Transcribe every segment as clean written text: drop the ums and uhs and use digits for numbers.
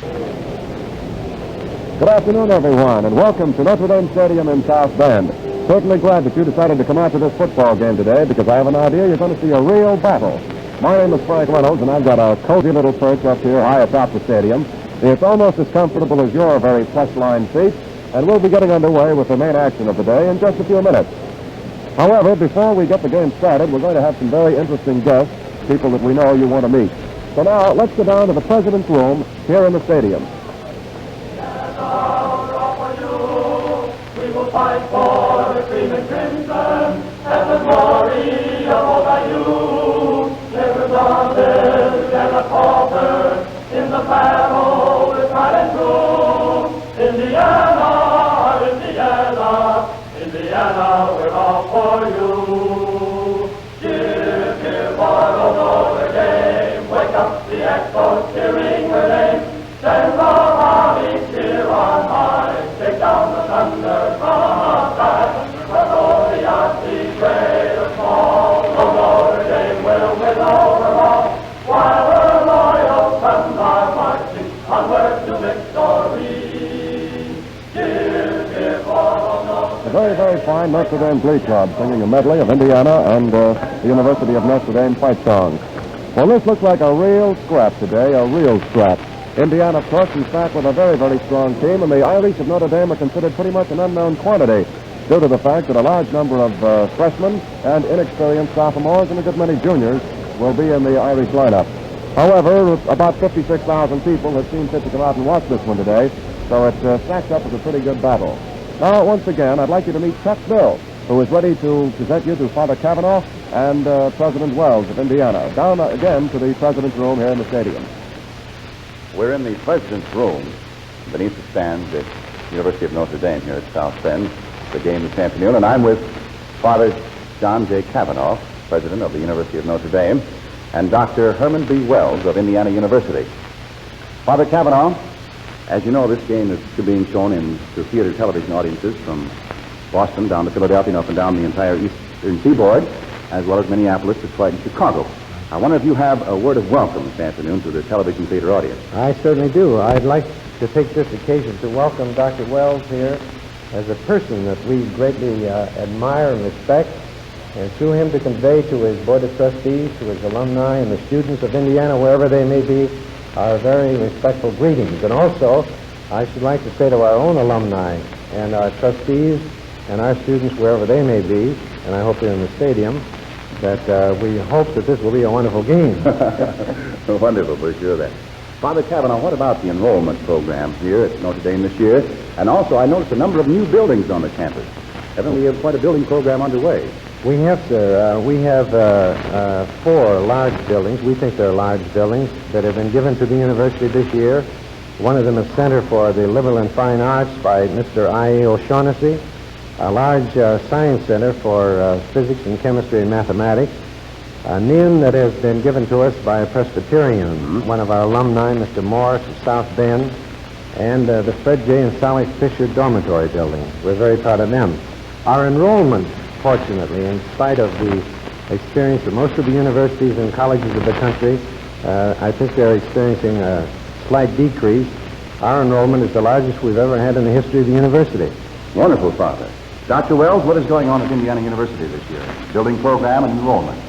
Good afternoon, everyone, and welcome to Notre Dame Stadium in South Bend. Certainly glad that you decided to come out to this football game today, because I have an idea you're going to see a real battle. My name is Frank Reynolds, and I've got a cozy little perch up here high atop the stadium. It's almost as comfortable as your very plush-lined seat, and we'll be getting underway with the main action of the day in just a few minutes. However, before we get the game started, we're going to have some very interesting guests, people that we know you want to meet. So now, let's go down to the President's Room here in the stadium. We will fight for the cream and crimson and the glory of all thy youth. Never daunted and a falter in the battle with pride and truth. Indiana, Indiana, Indiana, we're all for you. Give on Notre Dame, wake up the Expos, cheering her name. Send the army clear on high, take down the thunder from the sky. Although the odds be great or small, Notre Dame will win over all. While her loyal sons are marching onward to victory. Give all Notre Dame. A very, very fine Notre Dame Glee Club singing a medley of Indiana and the University of Notre Dame fight songs. Well, this looks like a real scrap today, a real scrap. Indiana, of course, is back with a very, very strong team, and the Irish of Notre Dame are considered pretty much an unknown quantity due to the fact that a large number of freshmen and inexperienced sophomores and a good many juniors will be in the Irish lineup. However, about 56,000 people have seen fit to come out and watch this one today, so it stacks up as a pretty good battle. Now, once again, I'd like you to meet Chuck Bill, who is ready to present you to Father Kavanaugh and President Wells of Indiana. Down again to the President's Room here in the stadium. We're in the President's Room beneath the stands at the University of Notre Dame here at South Bend, the game this afternoon, and I'm with Father John J. Kavanaugh, President of the University of Notre Dame, and Dr. Herman B. Wells of Indiana University. Father Kavanaugh, as you know, this game is being shown to theater television audiences from Boston down to Philadelphia and up and down the entire eastern seaboard, as well as Minneapolis, Detroit, and Chicago. I wonder if you have a word of welcome this afternoon to the television theater audience. I certainly do. I'd like to take this occasion to welcome Dr. Wells here as a person that we greatly admire and respect, and through him to convey to his Board of Trustees, to his alumni, and the students of Indiana, wherever they may be, our very respectful greetings. And also, I should like to say to our own alumni and our trustees and our students, wherever they may be, and I hope they're in the stadium, that we hope that this will be a wonderful game. Wonderful, we're sure of that. Father Kavanaugh, what about the enrollment program here at Notre Dame this year? And also, I noticed a number of new buildings on the campus. Haven't we quite a building program underway? We have, sir. We have 4 large buildings. We think they're large buildings that have been given to the university this year. One of them is Center for the Liberal and Fine Arts by Mr. I.A. O'Shaughnessy. A large science center for physics and chemistry and mathematics. A NIM that has been given to us by a Presbyterian, one of our alumni, Mr. Morris of South Bend, and the Fred J. and Sally Fisher dormitory building. We're very proud of them. Our enrollment, fortunately, in spite of the experience of most of the universities and colleges of the country, I think they're experiencing a slight decrease. Our enrollment is the largest we've ever had in the history of the university. Wonderful, Father. Dr. Wells, what is going on at Indiana University this year? Building program and enrollment.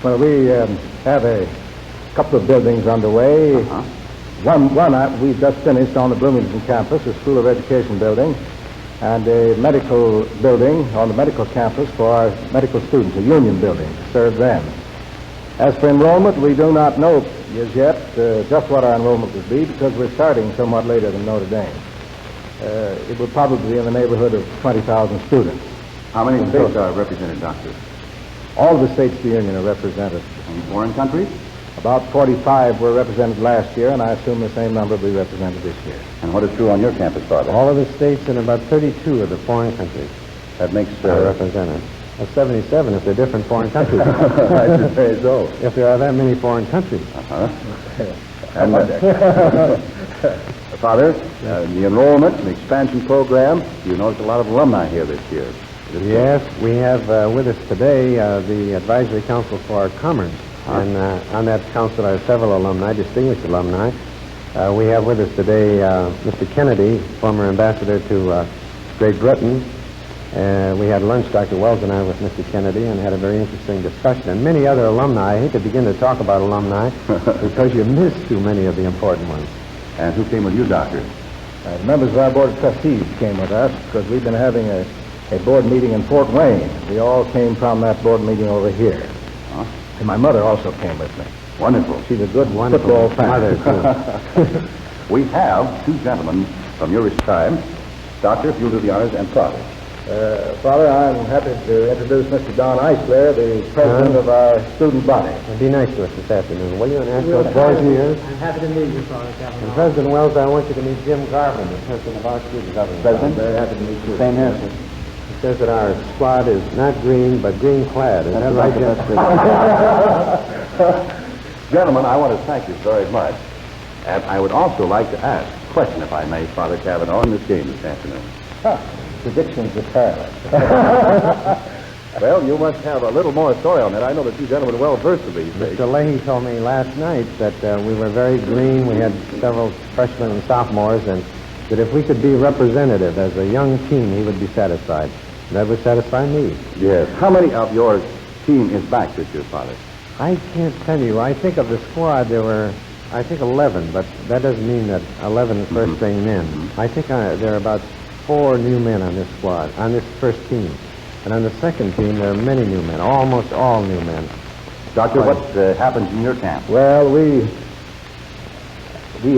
Well, we have a couple of buildings underway. One we've just finished on the Bloomington campus, a School of Education building, and a medical building on the medical campus for our medical students, a union building to serve them. As for enrollment, we do not know as yet just what our enrollment will be, because we're starting somewhat later than Notre Dame. It will probably be in the neighborhood of 20,000 students. How many states are represented, Doctor? All of the states of the Union are represented. Any foreign countries? About 45 were represented last year, and I assume the same number will be represented this year. And what is true on your campus, Father? All of the states and about 32 of the foreign countries That makes are represented. 77 if they're different foreign countries. I should say so. If there are that many foreign countries. And Father, the enrollment and expansion program, you notice a lot of alumni here this year. Yes, we have with us today the Advisory Council for Commerce. And on that council are several alumni, distinguished alumni. We have with us today Mr. Kennedy, former ambassador to Great Britain. We had lunch, Dr. Wells and I, with Mr. Kennedy, and had a very interesting discussion. And many other alumni. I hate to begin to talk about alumni because you miss too many of the important ones. And who came with you, Doctor? Members of our Board of Trustees came with us because we've been having a board meeting in Fort Wayne. We all came from that board meeting over here. Huh? And my mother also came with me. Wonderful. She's a good Wonderful football fan. mother, too. We have two gentlemen from your time. Doctor, if you'll do the honors, and Father. Father, I'm happy to introduce Mr. Don Eisler, the president of our student body. Be nice to us this afternoon, will you, and ask those boys here? I'm happy to meet you, Father Kavanaugh. And President Wells, I want you to meet Jim Garvin, the president of our student government. President? I'm very happy to meet you. Same here, sir. He says that our squad is not green, but green-clad. Is that right, Jim? Gentlemen, I want to thank you very much. And I would also like to ask a question, if I may, Father Kavanaugh, in this game this afternoon. Predictions are perilous. Well, you must have a little more story on that. I know that you gentlemen are well versed in these things. Mr. Leahy told me last night that we were very green. We had several freshmen and sophomores, and that if we could be representative as a young team, he would be satisfied. That would satisfy me. Yes. How many of your team is back this year, Father? I can't tell you. I think of the squad, there were, I think, 11, but that doesn't mean that 11 first-string men. I think there are about 4 new men on this squad, on this first team. And on the second team, there are many new men, almost all new men. Doctor, what happens in your camp? Well, we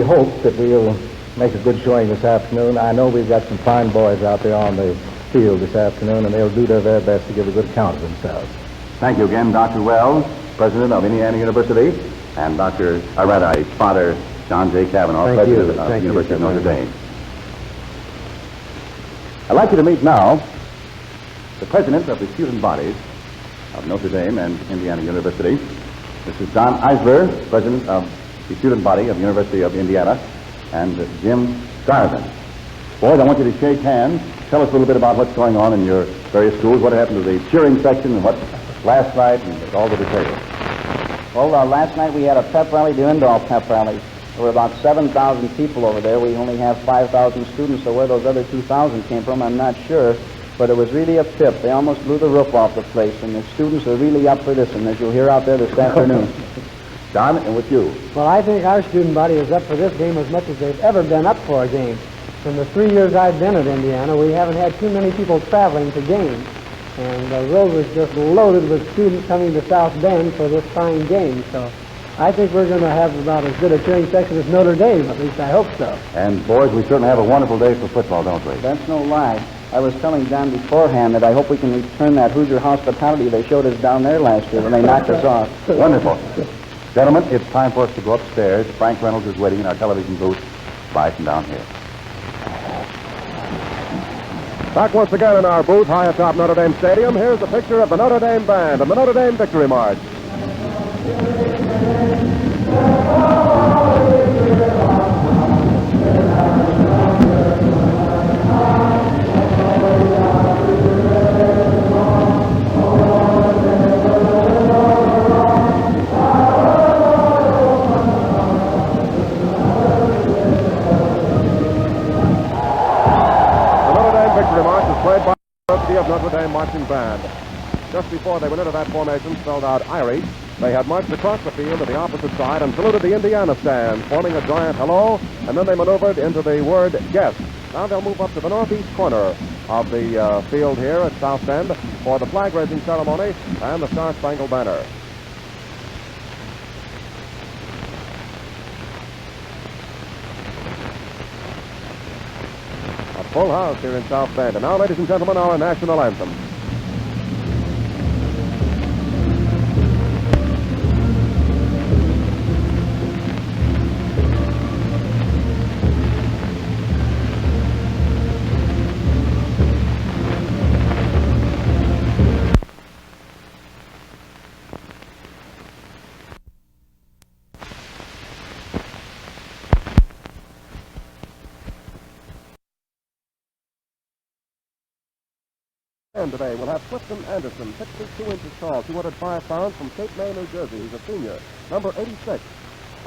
hope that we'll make a good showing this afternoon. I know we've got some fine boys out there on the field this afternoon, and they'll do their very best to give a good account of themselves. Thank you again, Dr. Wells, president of Indiana University, and Father John J. Kavanaugh, Thank you. president of the Thank you, University of Mr. Notre Leahy. Dame. I'd like you to meet now the president of the student bodies of Notre Dame and Indiana University. This is Don Eisler, president of the student body of the University of Indiana, and Jim Garvin. Boys, I want you to shake hands. Tell us a little bit about what's going on in your various schools, what happened to the cheering section, and what last night, and all the details. Well, last night we had a pep rally, the indoor pep rally. There were about 7,000 people over there. We only have 5,000 students, so where those other 2,000 came from, I'm not sure. But it was really a pip. They almost blew the roof off the place, and the students are really up for this, and as you'll hear out there this afternoon. Don, and with you. Well, I think our student body is up for this game as much as they've ever been up for a game. In the 3 years I've been at Indiana, we haven't had too many people traveling to games. And the road was just loaded with students coming to South Bend for this fine game. So I think we're going to have about as good a cheering section as Notre Dame. At least I hope so. And boys, we certainly have a wonderful day for football, don't we? That's no lie. I was telling Don beforehand that I hope we can return that Hoosier hospitality they showed us down there last year when they knocked us off. Wonderful. Gentlemen, it's time for us to go upstairs. Frank Reynolds is waiting in our television booth right from down here. Back once again in our booth high atop Notre Dame Stadium, here's a picture of the Notre Dame Band and the Notre Dame Victory March. Played by the University of Notre Dame Marching Band. Just before they went into that formation spelled out Irish, they had marched across the field to the opposite side and saluted the Indiana stand, forming a giant hello, and then they maneuvered into the word guest. Now they'll move up to the northeast corner of the field here at South Bend for the flag-raising ceremony and the Star-Spangled Banner. Full house here in South Bend. And now, ladies and gentlemen, our national anthem. And today we'll have Clifton Anderson, 6 feet 2 inches tall, 205 pounds, from Cape May, New Jersey. He's a senior. Number 86.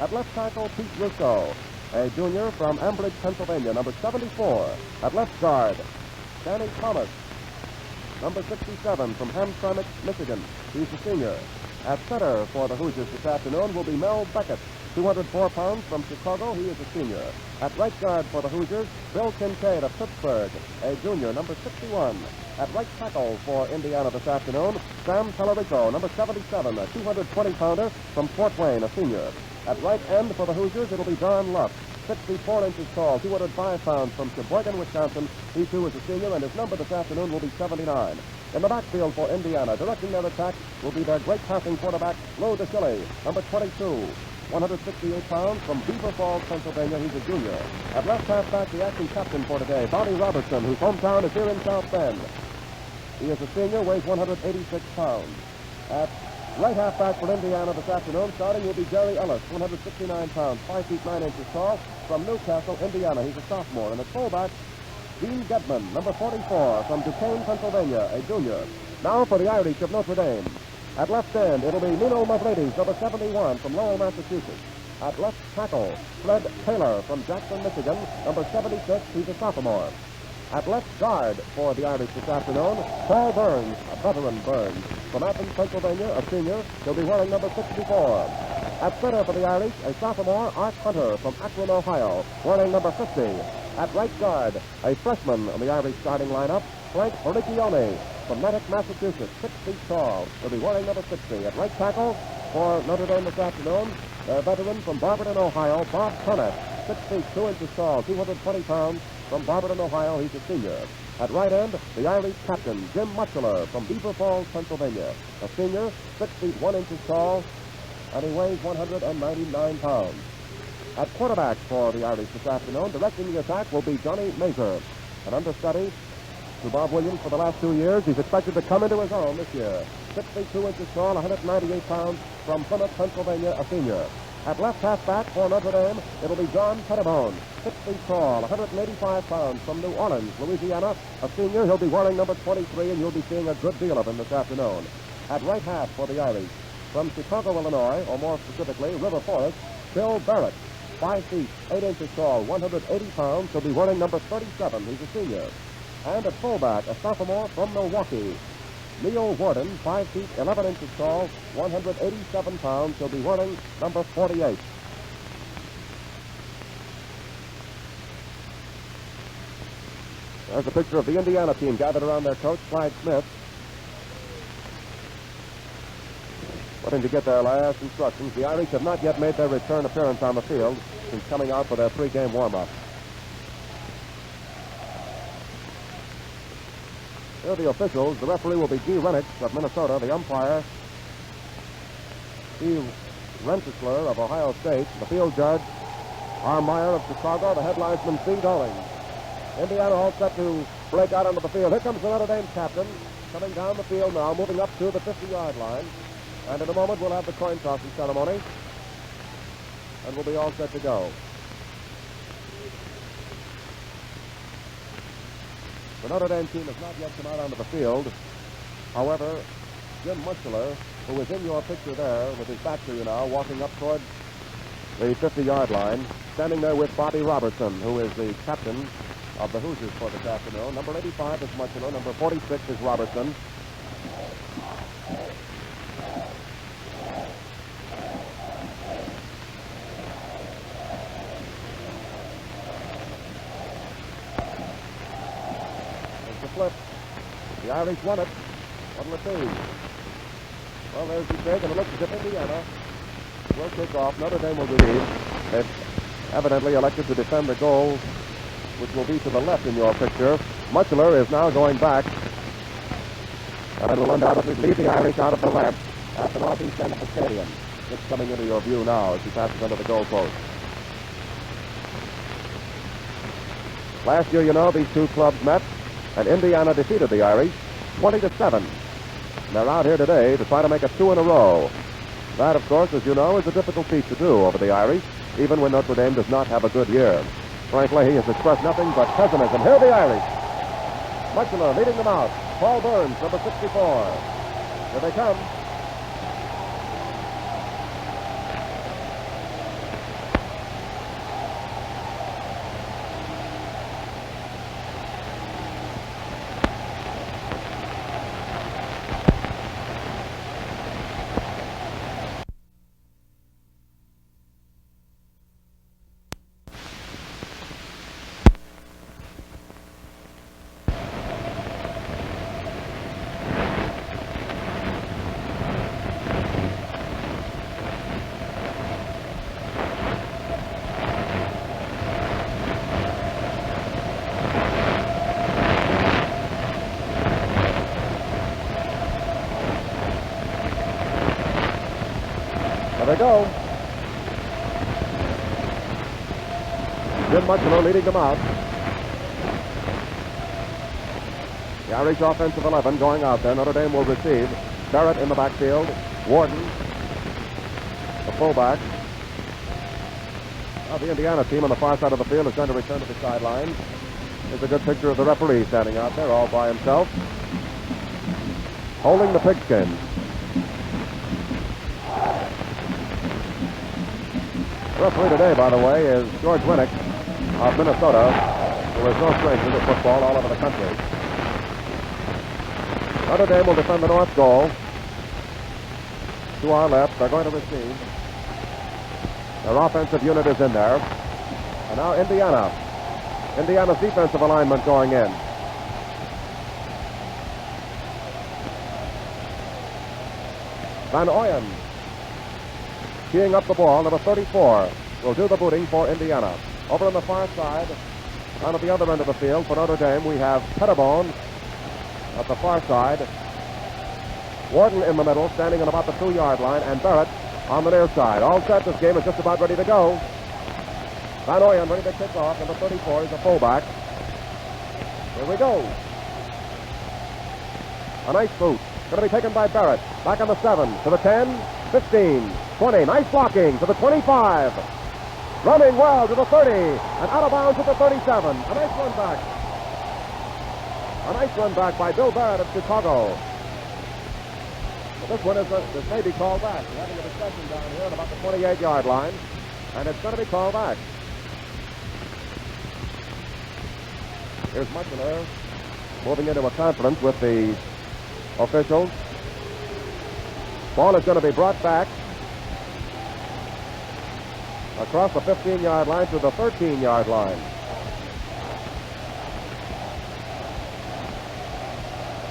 At left tackle, Pete Russo. a junior from Ambridge, Pennsylvania, number 74. At left guard, Danny Thomas, number 67 from Hamtramck, Michigan. He's a senior. At center for the Hoosiers this afternoon will be Mel Beckett, 204 pounds from Chicago. He is a senior. At right guard for the Hoosiers, Bill Kincaid of Pittsburgh, a junior, number 61. At right tackle for Indiana this afternoon, Sam Tallarico, number 77, a 220-pounder from Fort Wayne, a senior. At right end for the Hoosiers, it'll be Don Luff, 64 inches tall, 205 pounds from Sheboygan, Wisconsin. He, too, is a senior, and his number this afternoon will be 79. In the backfield for Indiana, directing their attack will be their great passing quarterback, Lou DeShilly, number 22, 168 pounds from Beaver Falls, Pennsylvania. He's a junior. At left halfback, the acting captain for today, Bobby Robertson, whose hometown is here in South Bend. He is a senior, weighs 186 pounds. At right halfback for Indiana this afternoon, starting will be Jerry Ellis, 169 pounds, 5 feet 9 inches tall, from Newcastle, Indiana. He's a sophomore. And at fullback, Gene Gedman, number 44, from Duquesne, Pennsylvania, a junior. Now for the Irish of Notre Dame. At left end, it'll be Nino Mavlidis, number 71, from Lowell, Massachusetts. At left tackle, Fred Taylor from Jackson, Michigan, number 76. He's a sophomore. At left guard for the Irish this afternoon, Paul Burns, a veteran Burns, from Athens, Pennsylvania, a senior. He'll be wearing number 64. At center for the Irish, a sophomore, Art Hunter, from Akron, Ohio, wearing number 50. At right guard, a freshman on the Irish starting lineup, Frank Oricchione, from Natick, Massachusetts, 6 feet tall. He'll be wearing number 60. At right tackle for Notre Dame this afternoon, a veteran from Barberton, Ohio, Bob Turner, 6 feet 2 inches tall, 220 pounds, from Barberton, Ohio. He's a senior. At right end, the Irish captain, Jim Mutchler, from Beaver Falls, Pennsylvania, a senior, 6 feet 1 inches tall, and he weighs 199 pounds. At quarterback for the Irish this afternoon, directing the attack will be Johnny Mazur, an understudy to Bob Williams for the last 2 years. He's expected to come into his own this year. 6 feet 2 inches tall, 198 pounds, from Plymouth, Pennsylvania, a senior. At left halfback for Notre Dame, it'll be John Pettibone, 6 feet tall, 185 pounds, from New Orleans, Louisiana, a senior. He'll be wearing number 23, and you'll be seeing a good deal of him this afternoon. At right half for the Irish, from Chicago, Illinois, or more specifically, River Forest, Bill Barrett, 5 feet 8 inches tall, 180 pounds. He'll be wearing number 37. He's a senior. And at fullback, a sophomore from Milwaukee, Neil Warden, 5 feet 11 inches tall, 187 pounds. He'll be wearing number 48. There's a picture of the Indiana team gathered around their coach, Clyde Smith, waiting to get their last instructions. The Irish have not yet made their return appearance on the field since coming out for their pregame warm-up. Here are the officials. The referee will be G. Reynolds of Minnesota. The umpire, Steve Rensselaer of Ohio State. The field judge, R. Meyer of Chicago. The head linesman, C. Doling. Indiana all set to break out onto the field. Here comes the Notre Dame captain coming down the field now, moving up to the 50-yard line. And in a moment, we'll have the coin tossing ceremony, and we'll be all set to go. The Notre Dame team has not yet come out onto the field. However, Jim Mutchler, who is in your picture there with his back to you now, walking up toward the 50-yard line, standing there with Bobby Robertson, who is the captain of the Hoosiers for this afternoon. Number 85 is Mutchler. Number 46 is Robertson. Flip. The Irish won it. What'll it be? Well, there's the kick, and it looks as if Indiana will kick off. Notre Dame will lead. They've evidently elected to defend the goal, which will be to the left in your picture. Mutchler is now going back. And it will undoubtedly lead the Irish out of the left at the northeast end of the stadium. Just coming into your view now as he passes under the goalpost. Last year, you know, these two clubs met, and Indiana defeated the Irish 20-7. They're out here today to try to make it 2 in a row. That, of course, as you know, is a difficult feat to do over the Irish, even when Notre Dame does not have a good year. Frank Leahy has expressed nothing but pessimism. Here are the Irish. Mutchler leading them out. Paul Burns, number 64. Here they come. they go. Jim Muchino leading them out. The Irish offensive 11 going out there. Notre Dame will receive. Barrett in the backfield. Warden, the fullback. Now the Indiana team on the far side of the field is going to return to the sideline. Here's a good picture of the referee standing out there all by himself, holding the pigskin. The referee today, by the way, is George Winnick of Minnesota, who is no stranger to football all over the country. Notre Dame will defend the north goal. To our left, they're going to receive. Their offensive unit is in there. And now Indiana. Indiana's defensive alignment going in. Van Oyen teeing up the ball. Number 34 will do the booting for Indiana. Over on the far side, down at the other end of the field for Notre Dame, we have Pettibone at the far side. Warden in the middle, standing on about the 2-yard line, and Barrett on the near side. All set. This game is just about ready to go. Van Oyen ready to kick off. Number 34 is the fullback. Here we go. A nice boot. Going to be taken by Barrett. Back on the 7, to the 10, 15, 20. Nice blocking to the 25. Running well to the 30, and out of bounds to the 37. A nice run back. A nice run back by Bill Barrett of Chicago. This one this may be called back. We're having a discussion down here at about the 28-yard line, and it's going to be called back. Here's Muchino moving into a conference with the officials. Ball is going to be brought back across the 15-yard line to the 13-yard line.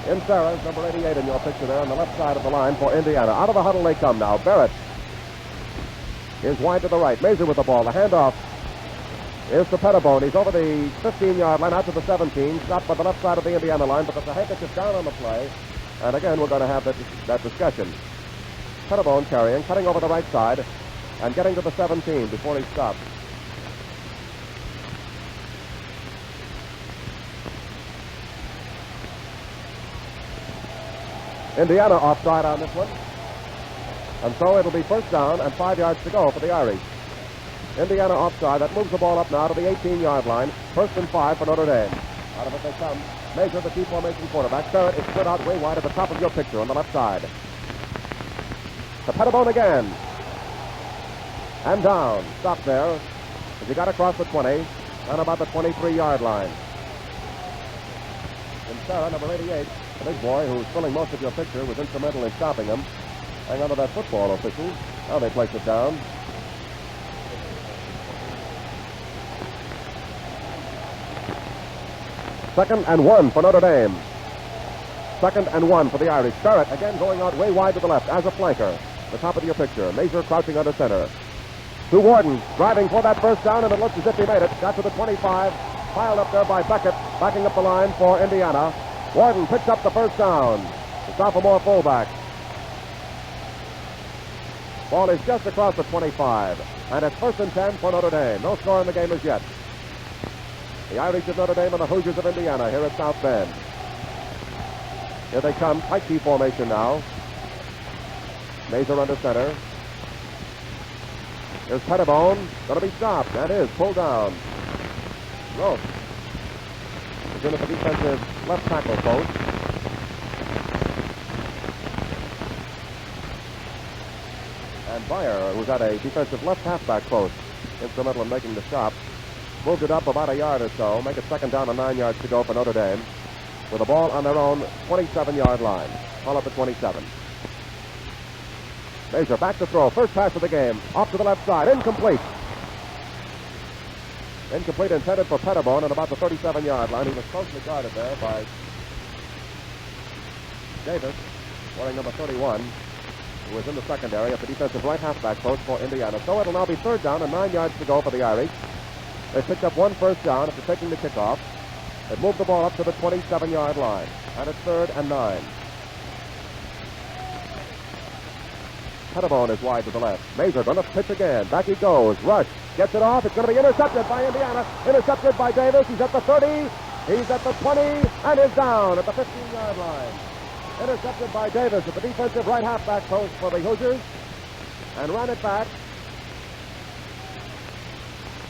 In Sarah's number 88 in your picture there on the left side of the line for Indiana. Out of the huddle they come now. Barrett is wide to the right. Mazur with the ball. The handoff is to Pettibone. He's over the 15-yard line out to the 17. Stopped by the left side of the Indiana line, but there's a handkerchief down on the play. And again, we're going to have that discussion. Pettibone carrying, cutting over the right side, and getting to the 17 before he stops. Indiana offside on this one. And so it'll be first down and 5 yards to go for the Irish. Indiana offside. That moves the ball up now to the 18-yard line. First and 5 for Notre Dame. Out of it they come. Mazur, the T formation quarterback. Barrett is split out way wide at the top of your picture on the left side. To Pettibone again. And down. Stop there. As he got across the 20 and about the 23-yard line. And Sarah, number 88, the big boy who's filling most of your picture, was instrumental in stopping him. Hang on to that football, officials. Now they place it down. Second and 1 for Notre Dame. Second and 1 for the Irish. Barrett again going out way wide to the left as a flanker. The top of your picture. Mazur crouching under center. To Warden, driving for that first down, and it looks as if he made it. Got to the 25. Piled up there by Beckett, backing up the line for Indiana. Warden picks up the first down. The sophomore fullback. Ball is just across the 25. And it's first and 10 for Notre Dame. No score in the game as yet. The Irish of Notre Dame and the Hoosiers of Indiana here at South Bend. Here they come. Tight T formation now. Mazur under center. Here's Pettibone. Going to be stopped. That is pulled down. Rope is in at the defensive left tackle post. And Beyer, who's at a defensive left halfback post, instrumental in making the stop, moved it up about a yard or so, make it second down and 9 yards to go for Notre Dame, with the ball on their own 27-yard line. Call up the 27. Mazur back to throw. First pass of the game. Off to the left side. Incomplete. Incomplete, intended for Pettibone at about the 37-yard line. He was closely guarded there by Davis, wearing number 31, who was in the secondary at the defensive right halfback post for Indiana. So it'll now be third down and 9 yards to go for the Irish. They picked up one first down after taking the kickoff. They moved the ball up to the 27-yard line. And it's third and 9. Pettibone is wide to the left. Mazur going to pitch again. Back he goes. Rush. Gets it off. It's going to be intercepted by Indiana. Intercepted by Davis. He's at the 30. He's at the 20. And is down at the 15-yard line. Intercepted by Davis at the defensive right halfback post for the Hoosiers. And ran it back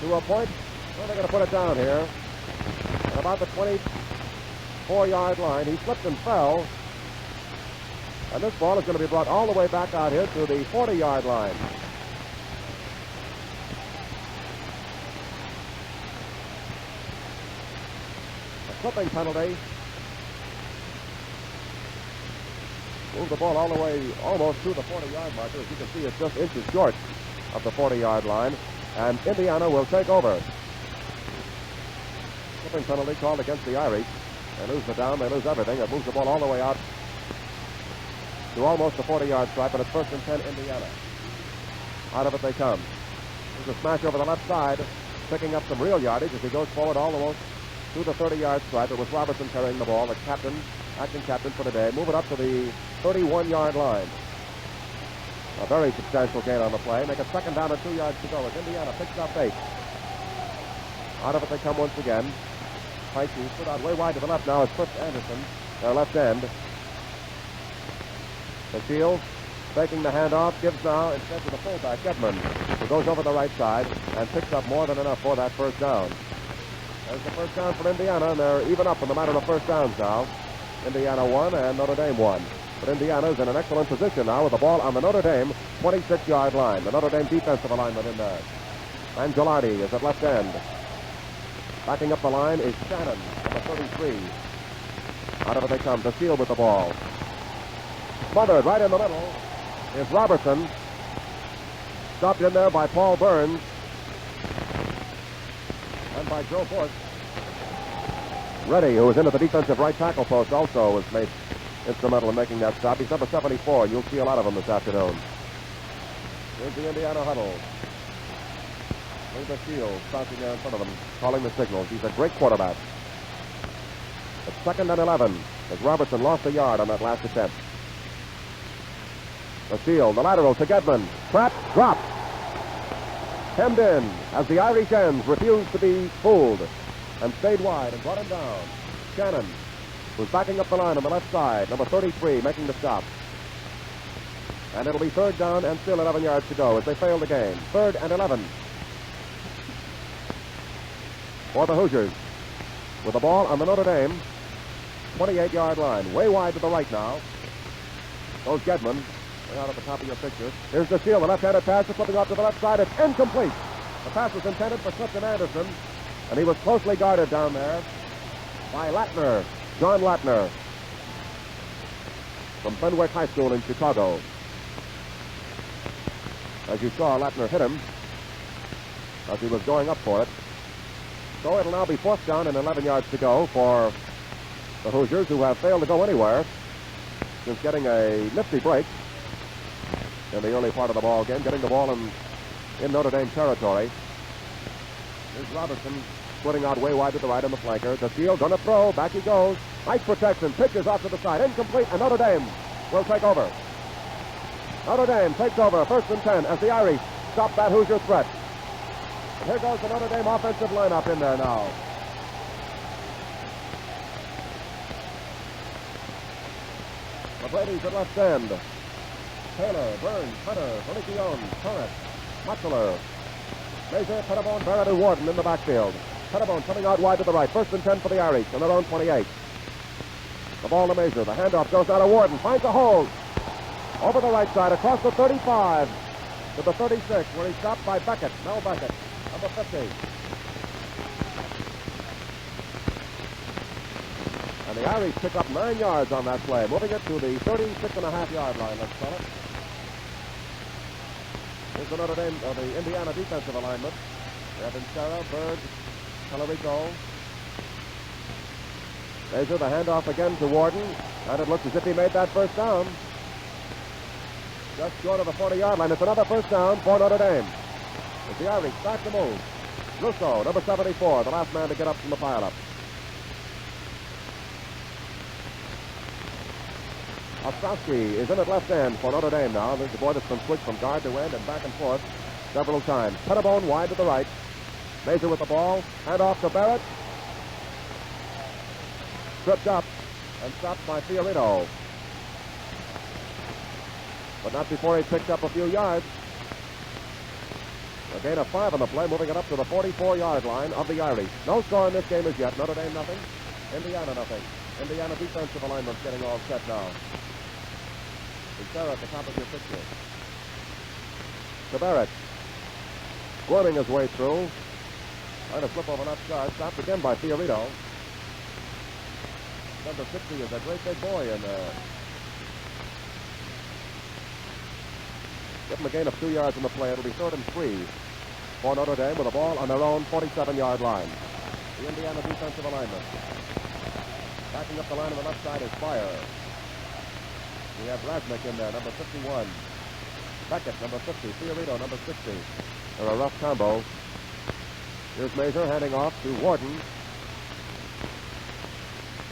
to a point. Well, they're going to put it down here. At about the 24-yard line. He slipped and fell. And this ball is going to be brought all the way back out here to the 40-yard line. A slipping penalty. Move the ball all the way almost to the 40-yard marker. As you can see, it's just inches short of the 40-yard line. And Indiana will take over. Slipping penalty called against the Irish. They lose the down. They lose everything. It moves the ball all the way out to almost the 40-yard stripe, and it's 1st and 10 Indiana. Out of it they come. There's a smash over the left side, picking up some real yardage as he goes forward almost to the 30-yard stripe. It was Robertson carrying the ball, the captain, acting captain for the day. Move it up to the 31-yard line. A very substantial gain on the play. Make it 2nd down and 2 yards to go as Indiana picks up 8. Out of it they come once again. Pikey put out way wide to the left now is Fritz Anderson, their left end. McField taking the handoff, gives now instead to the fullback, Edmund, who goes over the right side and picks up more than enough for that 1st down. There's the 1st down for Indiana, and they're even up in the matter of 1st downs now. Indiana won and Notre Dame won. But Indiana's in an excellent position now with the ball on the Notre Dame 26-yard line. The Notre Dame defensive alignment in there. And Gilardi is at left end. Backing up the line is Shannon, number 33. Out of it they come. DeSeal with the ball. Smothered right in the middle is Robertson. Stopped in there by Paul Burns and by Joe Bush. Reddy, who was into the defensive right tackle post, also was made instrumental in making that stop. He's number 74. You'll see a lot of them this afternoon. Here's the Indiana huddle. There's the field bouncing there in front of them, calling the signals. He's a great quarterback. It's 2nd and 11 as Robertson lost a yard on that last attempt. The field, the lateral to Gedman. Trap, drop. Hemmed in as the Irish ends refused to be fooled and stayed wide and brought him down. Shannon was backing up the line on the left side, number 33, making the stop. And it'll be 3rd down and still 11 yards to go as they fail the game. 3rd and 11 for the Hoosiers. With the ball on the Notre Dame 28-yard line. Way wide to the right now. Goes Gedman. Way out at the top of your picture. Here's the seal. The left-handed pass is flipping off to the left side. It's incomplete. The pass was intended for Clifton Anderson, and he was closely guarded down there by Latner, John Latner, from Fenwick High School in Chicago. As you saw, Latner hit him as he was going up for it. So it'll now be 4th down and 11 yards to go for the Hoosiers, who have failed to go anywhere since getting a nifty break in the early part of the ball game, getting the ball in Notre Dame territory. Here's Robertson splitting out way wide to the right on the flanker. DeSeal going to throw. Back he goes. Nice protection. Pitches off to the side. Incomplete, and Notre Dame will take over. Notre Dame takes over 1st and 10 as the Irish stop that Hoosier threat. And here goes the Notre Dame offensive lineup in there now. The Brady's at left end. Taylor, Burns, Hunter, Felicione, Torres, Matzeler, Mazur, Pettibone, Barrett, and Warden in the backfield. Pettibone coming out wide to the right. 1st and 10 for the Irish on their own 28. The ball to Mazur. The handoff goes out to Warden. Finds a hole. Over the right side, across the 35 to the 36, where he's stopped by Beckett. Mel Beckett, number 50. And the Irish pick up 9 yards on that play, moving it to the 36.5-yard line, let's call it. Here's the Notre Dame, the Indiana defensive alignment. We have Sarah, Bird, Tallarico. Mazur, the handoff again to Warden, and it looks as if he made that 1st down. Just short of the 40-yard line. It's another 1st down for Notre Dame. As the Irish start to move. Russo, number 74, the last man to get up from the pileup. Ostrowski is in at left end for Notre Dame now. This is the boy that's been switched from guard to end and back and forth several times. Pettibone wide to the right. Mazur with the ball. Hand off to Barrett. Tripped up and stopped by Fiorito. But not before he picked up a few yards. A gain of 5 on the play, moving it up to the 44-yard line of the Irish. No score in this game as yet. Notre Dame nothing. Indiana nothing. Indiana defensive alignment's getting all set now. Sarah at the top of your picture. To Barrett. Squirming his way through. Trying to slip over an upstart. Stopped again by Fiorito. Number 60 is a great big boy in there. Give them a gain of 2 yards in the play. It'll be 3rd and 3 for Notre Dame with the ball on their own 47-yard line. The Indiana defensive alignment. Backing up the line on the left side is Fire. We have Rasnick in there, number 51. Beckett, number 50. Fiorito, number 60. They're a rough combo. Here's Mazur handing off to Warden.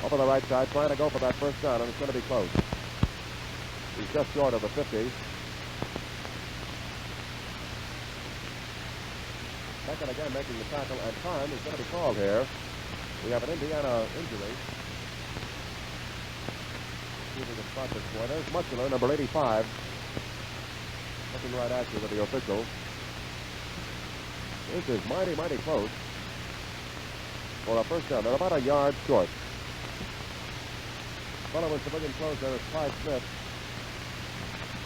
Over the right side, trying to go for that first down, and it's going to be close. He's just short of the 50. Beckett again making the tackle, and time is going to be called here. We have an Indiana injury. See if we can spot this boy. There's Muscular, number 85. Looking right at you with the officials. This is mighty, mighty close for a first down. They're about a yard short. Fellow with civilian clothes there is Clyde Smith.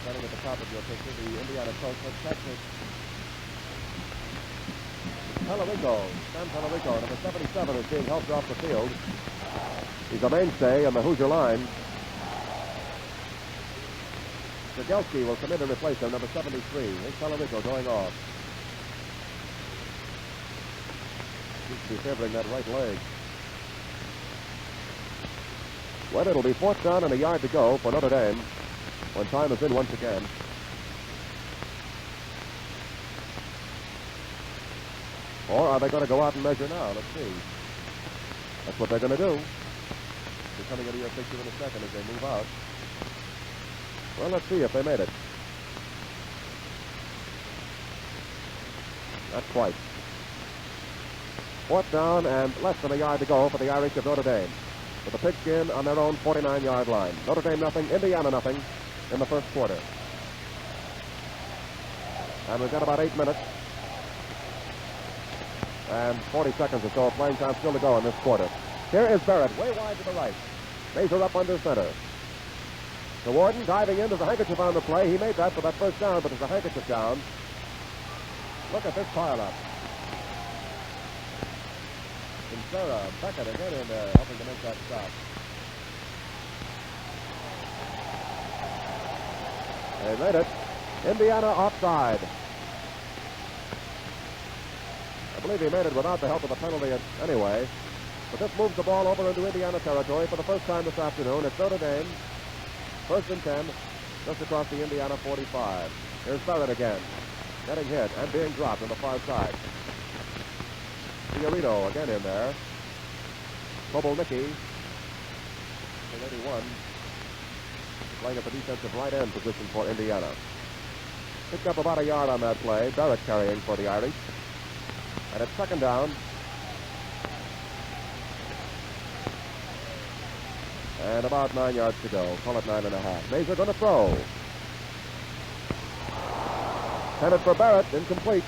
Standing at the top of your picture, the Indiana coach of Texas. Sam Pelarico, number 77, is being helped off the field. He's a mainstay on the Hoosier line. Jagelski will come in to replace him, number 73. Here's Pelarico going off. Seems to be favoring that right leg. Well, it'll be 4th down and a yard to go for Notre Dame when time is in once again. Or are they going to go out and measure now? Let's see. That's what they're going to do. They're coming into your picture in a second as they move out. Well, let's see if they made it. Not quite. 4th down and less than a yard to go for the Irish of Notre Dame. With a pigskin on their own 49-yard line. Notre Dame nothing, Indiana nothing in the first quarter. And we've got about 8 minutes and 40 seconds or so of playing time still to go in this quarter. Here is Barrett, way wide to the right. Mazur up under center. The Warden diving in. There's a handkerchief on the play. He made that for that first down, but there's a handkerchief down. Look at this pileup. And Sarah Beckett again in there, helping to make that stop. They made it. Indiana offside. I believe he made it without the help of the penalty anyway. But this moves the ball over into Indiana territory for the first time this afternoon. It's Notre Dame. 1st and 10, just across the Indiana 45. Here's Barrett again, getting hit and being dropped on the far side. Fiorito again in there. Kobolnicki, 81, playing at the defensive right end position for Indiana. Picked up about a yard on that play. Barrett carrying for the Irish. And it's 2nd down. And about 9 yards to go. Call it 9.5. Mazur going to throw. Headed for Barrett. Incomplete.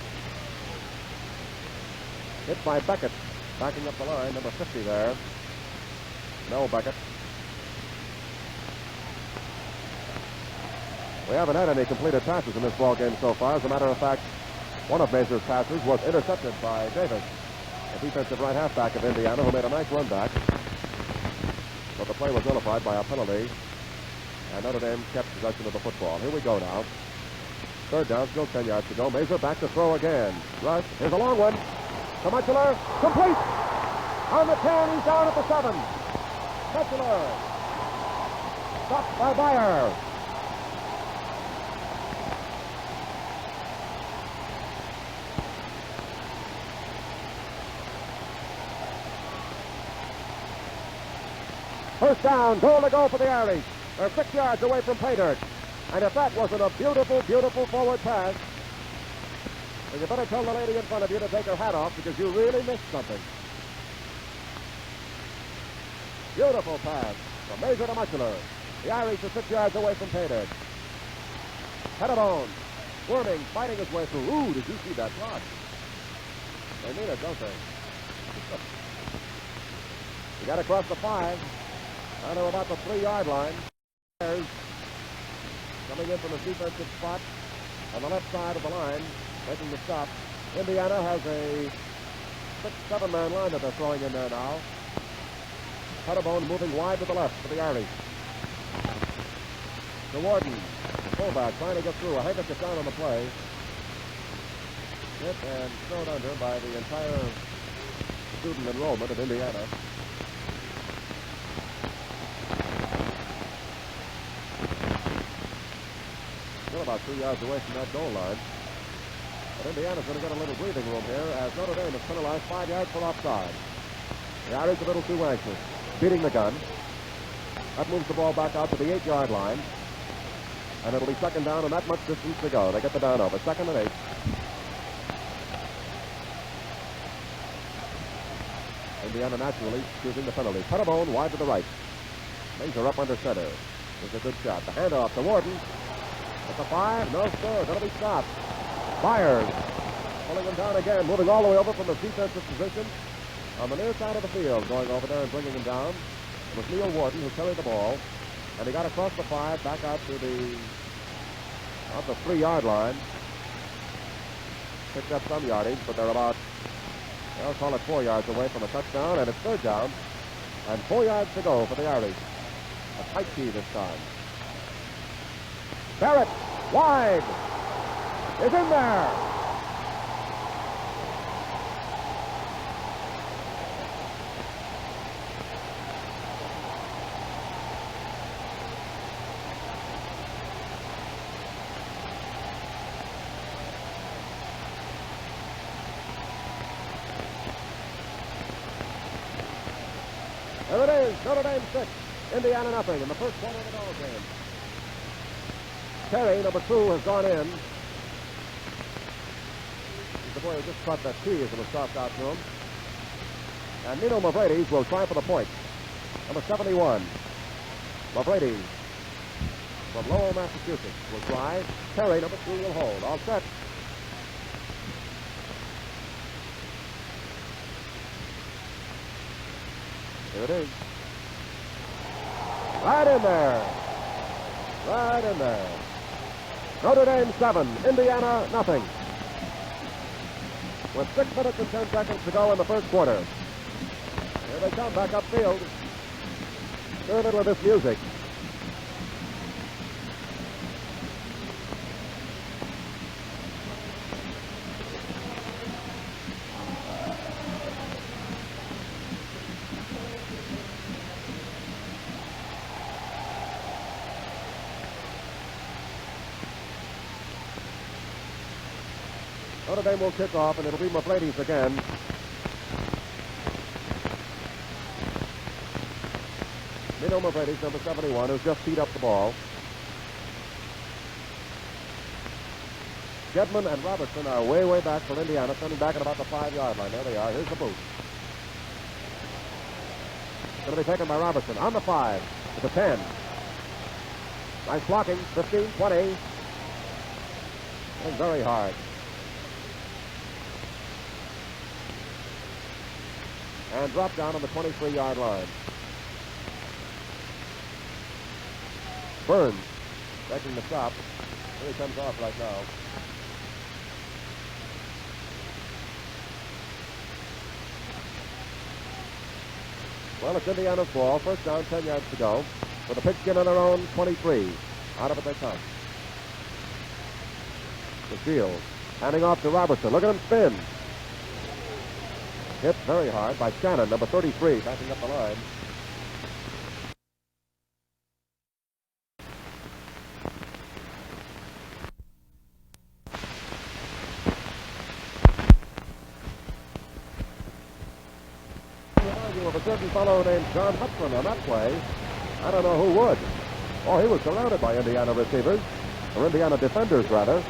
Hit by Beckett. Backing up the line. Number 50 there. No Beckett. We haven't had any completed passes in this ball game so far. As a matter of fact, one of Mazur's passes was intercepted by Davis, the defensive right halfback of Indiana, who made a nice run back. But the play was nullified by a penalty, and Notre Dame kept possession of the football. Here we go now. 3rd down, still 10 yards to go. Mazur back to throw again. Rush, here's a long one. To Mutchler, complete! On the 10, he's down at the 7. Mutchler. Stopped by Beyer. First down, goal to go for the Irish. They're 6 yards away from pay dirt. And if that wasn't a beautiful, beautiful forward pass, then you better tell the lady in front of you to take her hat off because you really missed something. Beautiful pass from Major to Muscular. The Irish are 6 yards away from pay dirt. Pettibone, squirming, fighting his way through. Ooh, did you see that block? They mean it, don't they? You got to cross the 5. I know about the 3-yard line. There's coming in from a defensive spot on the left side of the line, making the stop. Indiana has a 6-7-man line that they're throwing in there now. Pettibone moving wide to the left for the Irish. The Warden, the fullback, trying to get through. A handkerchief down on the play. Hit and thrown under by the entire student enrollment of Indiana. Still about 2 yards away from that goal line. But Indiana's going to get a little breathing room here as Notre Dame is penalized 5 yards for offside. The Irish a little too anxious. Beating the gun. That moves the ball back out to the 8-yard line. And it'll be second down and that much distance to go. They get the down over. 2nd and 8. Indiana naturally choosing the penalty. Pettibone wide to the right. Major up under center. There's a good shot. The handoff to Warden. At the 5. No, sir. Going to be stopped. Fires. Pulling him down again. Moving all the way over from the defensive position. On the near side of the field. Going over there and bringing him down. It was Neil Warden who carried the ball. And he got across the 5. Back out to the 3-yard line. Picked up some yardage. But they're about, I'll call it 4 yards away from a touchdown, and it's third down, and 4 yards to go for the Irish. A tight key this time. Barrett, wide, is in there. There it is, Notre Dame 6, Indiana nothing in the first quarter of the ball game. Terry, number 2, has gone in. He's the boy who just caught that cheese in the soft out room. And Nino Mavrides will try for the point. Number 71. Mavrides from Lowell, Massachusetts will try. Terry, number 2, will hold. All set. Here it is. Right in there. Right in there. Notre Dame 7, Indiana nothing. With 6 minutes and 10 seconds to go in the first quarter. Here they come back upfield. They're in with this music. Notre Dame will kick off, and it'll be Mavrides again. Nino Mavrides, number 71, who's just teed up the ball. Gedman and Robertson are way, way back for Indiana, sending back at about the 5-yard line. There they are. Here's the boot. Going to be taken by Robertson on the 5 to the 10. Nice blocking. 15, 20. And very hard. And drop down on the 23-yard line. Burns making the stop. Here he comes off right now. Well, it's Indiana's ball. First down, 10 yards to go. With a pigskin on their own 23. Out of it they come. The Shields handing off to Robertson. Look at him spin. Hit very hard by Shannon, number 33, backing up the line. Remind you of a certain fellow named John Hudson on that play. I don't know who would. Oh, he was surrounded by Indiana receivers, or Indiana defenders, rather.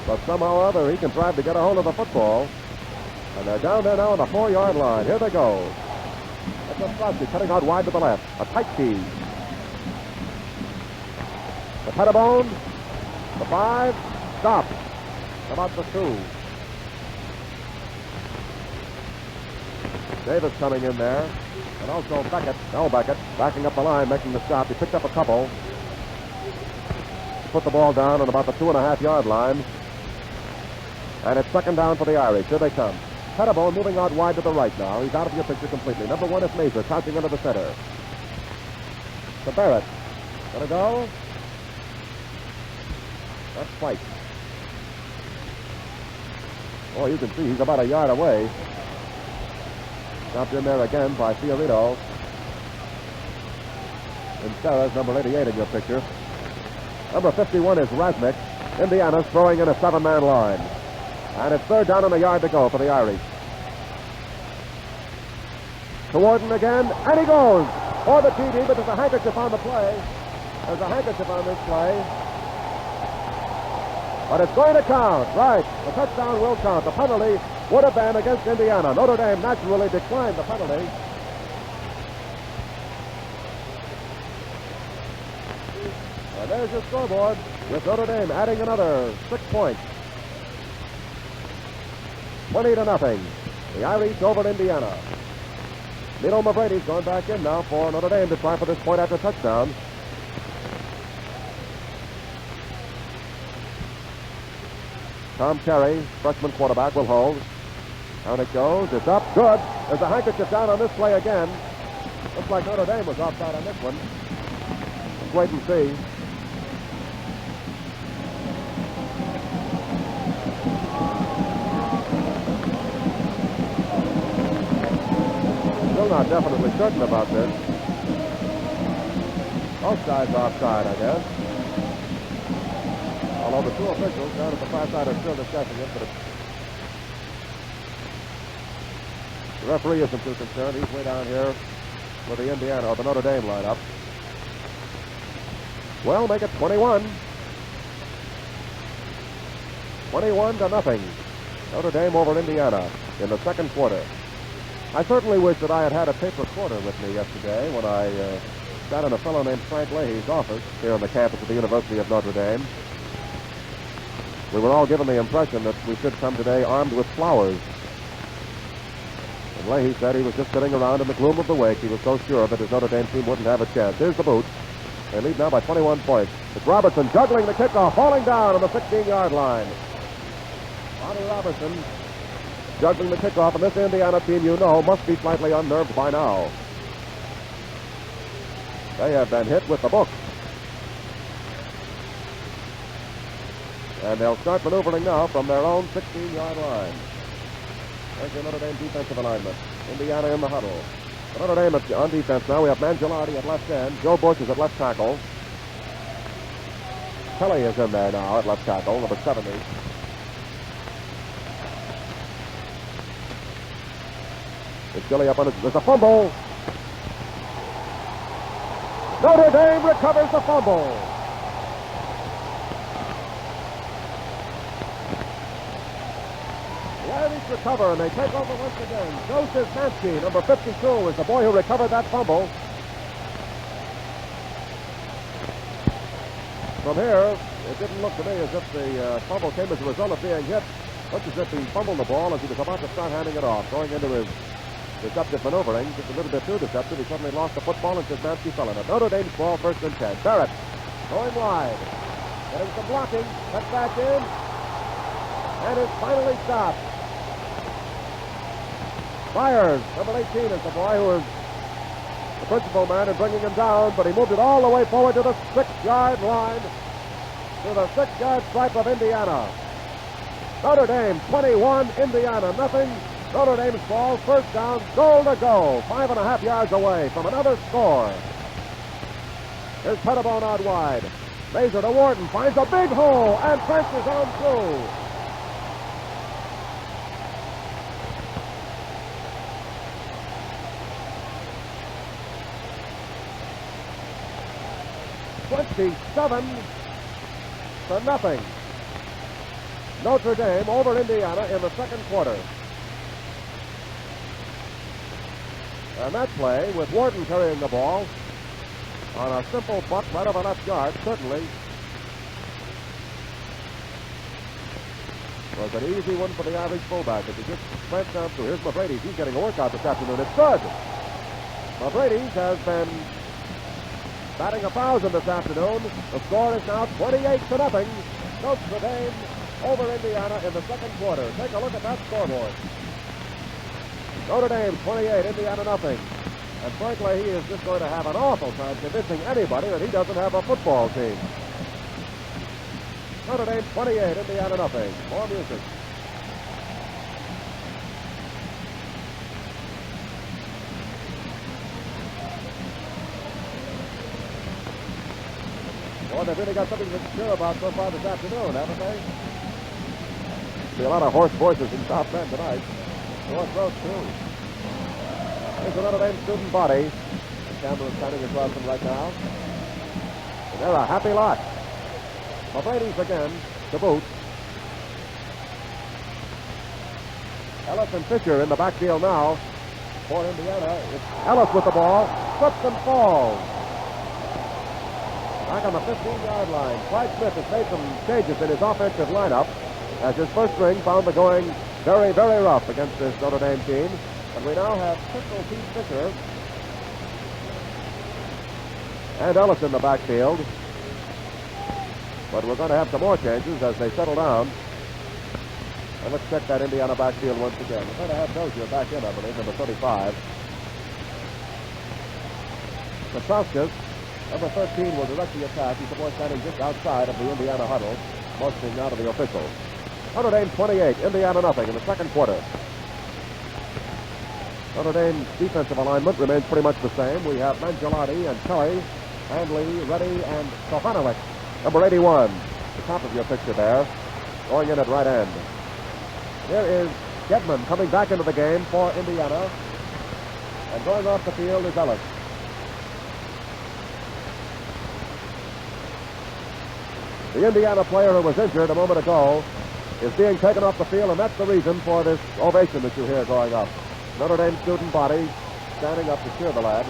But somehow or other, he contrived to get a hold of the football. And they're down there now on the 4-yard line. Here they go. That's Ostrowski cutting out wide to the left. A tight tease. The Pettibone. The 5. Stop. About the 2. Davis coming in there. And also Beckett. Mel Beckett backing up the line, making the stop. He picked up a couple. Put the ball down on about the 2.5-yard line. And it's second down for the Irish. Here they come. Pettibone moving out wide to the right now. He's out of your picture completely. Number 1 is Mazur, crouching into the center. To Barrett. Gonna go. That's White. Oh, you can see he's about a yard away. Stopped in there again by Fiorito. And Sarah's number 88 in your picture. Number 51 is Rasnick. Indiana's throwing in a 7-man line. And it's third down and a yard to go for the Irish. To Warden again, and he goes for the TD, but there's a handkerchief on the play. There's a handkerchief on this play. But it's going to count, right. The touchdown will count. The penalty would have been against Indiana. Notre Dame naturally declined the penalty. And there's your scoreboard, with Notre Dame adding another 6 points. 20-0. The Irish over Indiana. Milo Mavrady's going back in now for Notre Dame to try for this point after touchdown. Tom Terry, freshman quarterback, will hold. Down it goes. It's up. Good. There's a handkerchief down on this play again. Looks like Notre Dame was offside on this one. Let's wait and see. Still not definitely certain about this. Both sides offside, I guess. Although the two officials down at the far side are still discussing it, but the referee isn't too concerned. He's way down here with the Indiana or the Notre Dame lineup. Well, make it 21. 21-0. Notre Dame over Indiana in the second quarter. I certainly wish that I had had a tape recorder with me yesterday when I sat in a fellow named Frank Leahy's office here on the campus of the University of Notre Dame. We were all given the impression that we should come today armed with flowers. And Leahy said he was just sitting around in the gloom of the wake. He was so sure that his Notre Dame team wouldn't have a chance. Here's the boot. They lead now by 21 points. It's Robertson juggling the kickoff, falling down on the 16-yard line. Bonnie Robertson juggling the kickoff, and this Indiana team, you know, must be slightly unnerved by now. They have been hit with the book. And they'll start maneuvering now from their own 16-yard line. There's the Notre Dame defensive alignment. Indiana in the huddle. The Notre Dame on defense now. We have Mangialardi at left end. Joe Bush is at left tackle. Kelly is in there now at left tackle, number 70. It's Gilly up on it. There's a fumble. Notre Dame recovers the fumble. The Irish recover, and they take over once again. Joseph Mansky, number 52, is the boy who recovered that fumble. From here, it didn't look to me as if the fumble came as a result of being hit. Looked as if he fumbled the ball as he was about to start handing it off, going into his deceptive maneuvering, just a little bit too deceptive. He suddenly lost the football and Szymanski fell in it. Notre Dame's ball, 1st and 10. Barrett going wide. Getting some blocking. Cut back in. And it's finally stopped. Myers, number 18, is the boy who is the principal man in bringing him down, but he moved it all the way forward to the 6-yard line, to the 6-yard stripe of Indiana. Notre Dame 21, Indiana nothing. Notre Dame's ball, 1st down, goal to go. 5.5 yards away from another score. Here's Pettibone out wide. Mazur to Warden, finds a big hole, and trenches on through. 27-0. Notre Dame over Indiana in the second quarter. And that play, with Wharton carrying the ball on a simple butt right over left guard, certainly was an easy one for the average fullback. If you just went down through, here's McBrady's. He's getting a workout this afternoon. It's good. McBrady's has been batting 1,000 this afternoon. The score is now 28-0. Notre Dame over Indiana in the second quarter. Take a look at that scoreboard. Notre Dame 28, Indiana nothing. And frankly, he is just going to have an awful time convincing anybody that he doesn't have a football team. Notre Dame 28, Indiana nothing. More music. Boy, they've really got something to be sure about so far this afternoon, haven't they? Be a lot of hoarse voices in South Bend tonight. North Road, too. There's a Notre Dame student body. The camera's standing across them right now. And they're a happy lot. McBrady's again to boot. Ellis and Fisher in the backfield now for Indiana. It's Ellis with the ball. Slips and falls. Back on the 15-yard line. Clyde Smith has made some changes in his offensive lineup as his first string found the going very, very rough against this Notre Dame team. And we now have Pistol Pete Fisher and Ellis in the backfield. But we're going to have some more changes as they settle down. And let's check that Indiana backfield once again. We're going to have Dozier back in, I believe, number 35. Petroskas, number 13, will direct the attack. He's the boy standing just outside of the Indiana huddle, motioning now to the officials. Notre Dame 28, Indiana nothing in the second quarter. Notre Dame's defensive alignment remains pretty much the same. We have Mangialotti and Kelly, Handley, Reddy, and Stefanovic. Number 81, the top of your picture there, going in at right end. Here is Gedman coming back into the game for Indiana. And going off the field is Ellis. The Indiana player who was injured a moment ago is being taken off the field, and that's the reason for this ovation that you hear going up. Notre Dame student body standing up to cheer the lad.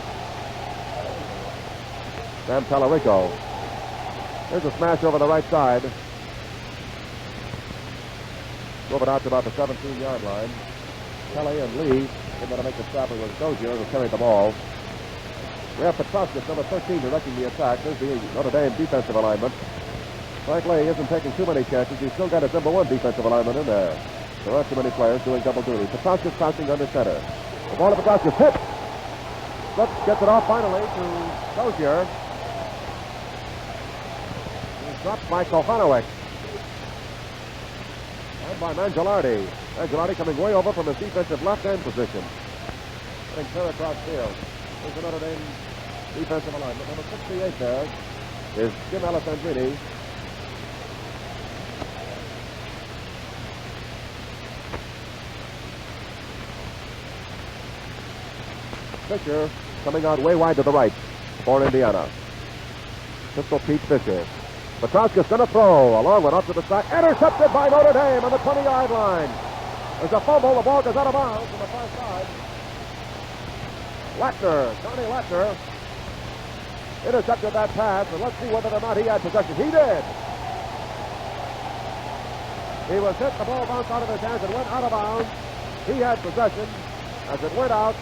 Sam Tallarico. There's a smash over the right side. Moving out to about the 17-yard line. Kelly and Lee in there to make the stop. It was Dozier who carried the ball. We have Petroskas, number 13, directing the attack. There's the Notre Dame defensive alignment. Frankly, he isn't taking too many chances. He's still got his number 1 defensive alignment in there. There are too many players doing double duty. Petroskas passing under center. The ball to Petroskas. Hit! Slip gets it off finally to Dozier. He's dropped by Stefanovic. And by Mangialotti. Mangialotti coming way over from his defensive left end position. Getting clear across field. There's another Dame defensive alignment. Number 68 there is Jim Alessandrini. Fisher coming out way wide to the right for Indiana. Pistol Pete Fisher. Petroskas going to throw. A long one up to the sack. Intercepted by Notre Dame on the 20-yard line. There's a fumble. The ball goes out of bounds on the far side. Johnny Latner, intercepted that pass, and let's see whether or not he had possession. He did. He was hit. The ball bounced out of his hands and went out of bounds. He had possession. As it went out,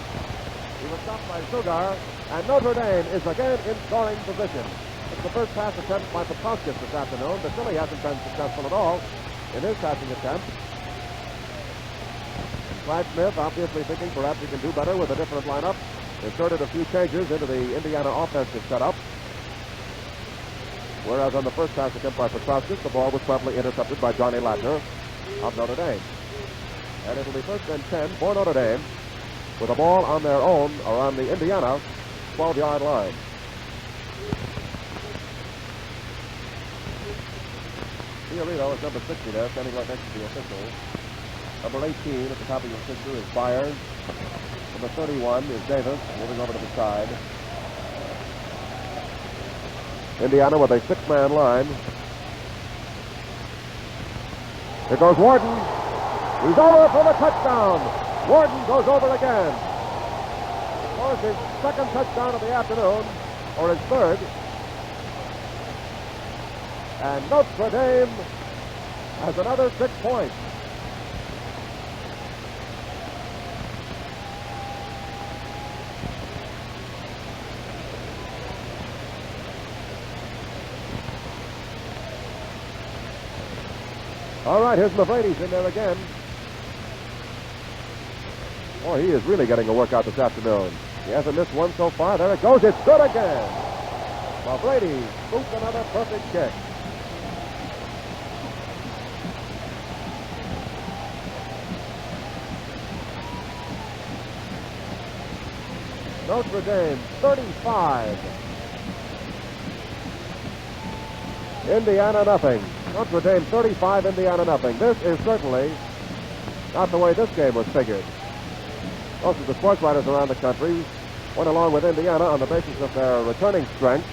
he was stopped by Sugar, and Notre Dame is again in scoring position. It's the first pass attempt by Petroskas this afternoon, but Philly hasn't been successful at all in his passing attempt. And Clyde Smith, obviously thinking perhaps he can do better with a different lineup, inserted a few changes into the Indiana offensive setup. Whereas on the first pass attempt by Petroskas, the ball was promptly intercepted by Johnny Latner of Notre Dame. And it'll be first and 10 for Notre Dame, with a ball on their own, or on the Indiana 12-yard line. Fiorito is number 60 there, standing right next to the official. Number 18 at the top of your picture is Byers. Number 31 is Davis, moving over to the side. Indiana with a 6-man line. Here goes Warden. He's over for the touchdown. Warden goes over again. Scores his second touchdown of the afternoon, or his third. And Notre Dame has another 6 points. All right, here's Mavrady's in there again. Boy, he is really getting a workout this afternoon. He hasn't missed one so far. There it goes. It's good again. Mavrady boots another perfect kick. Notre Dame, 35. Indiana, nothing. Notre Dame, 35, Indiana, nothing. This is certainly not the way this game was figured. Most of the sports writers around the country went along with Indiana on the basis of their returning strength,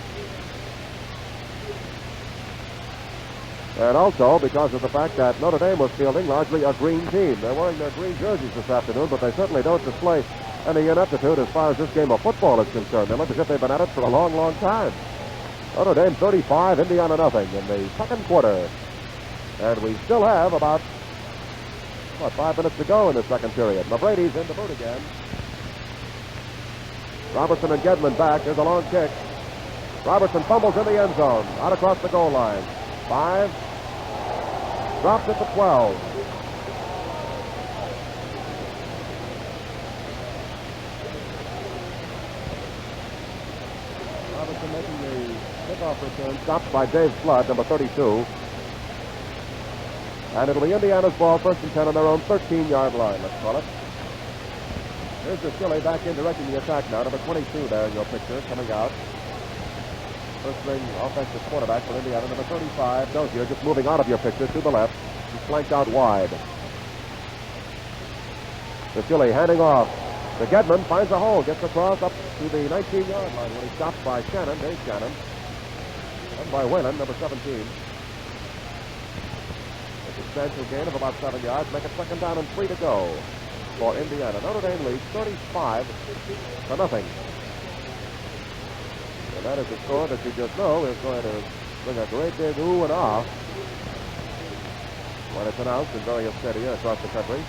and also because of the fact that Notre Dame was fielding largely a green team. They're wearing their green jerseys this afternoon, but they certainly don't display any ineptitude as far as this game of football is concerned. They look as if they've been at it for a long, long time. Notre Dame 35, Indiana nothing in the second quarter. And we still have about, 5 minutes to go in the second period. Mavrady's in the boot again. Robertson and Gedman back. There's a long kick. Robertson fumbles in the end zone. Out across the goal line. 5. Drops it to 12. Robertson making the kickoff return. Stopped by Dave Flood, number 32. And it'll be Indiana's ball, 1st and 10 on their own 13-yard line, let's call it. Here's the Chile back in directing the attack now. Number 22 there in your picture, coming out. First-string offensive quarterback for Indiana, number 35. Dozier just moving out of your picture to the left. He's flanked out wide. The Chile handing off. The Gedman finds a hole, gets across up to the 19-yard line when he's stopped by Shannon, Dave Shannon. And by Whalen, number 17. Substantial gain of about 7 yards. Make it 2nd down and 3 to go for Indiana. Notre Dame leads 35 to nothing. And that is a score that you just know is going to bring a great big ooh and ah when it's announced in various stadiums across the country.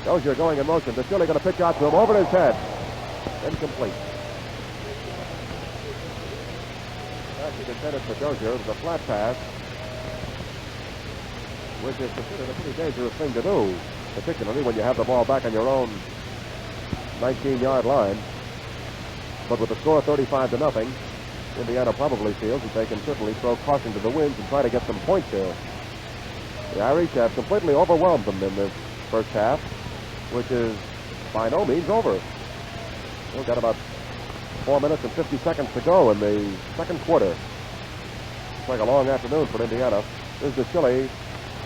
Dozier going in motion. The Chile going to pitch out to him over his head. Incomplete. He intended for Dozier. It was a flat pass, which is considered a pretty dangerous thing to do, particularly when you have the ball back on your own 19-yard line. But with the score 35 to nothing, Indiana probably feels that they can certainly throw caution to the winds and try to get some points here. The Irish have completely overwhelmed them in this first half, which is by no means over. They've got about 4 minutes and 50 seconds to go in the second quarter. It's like a long afternoon for Indiana. There's the Chile.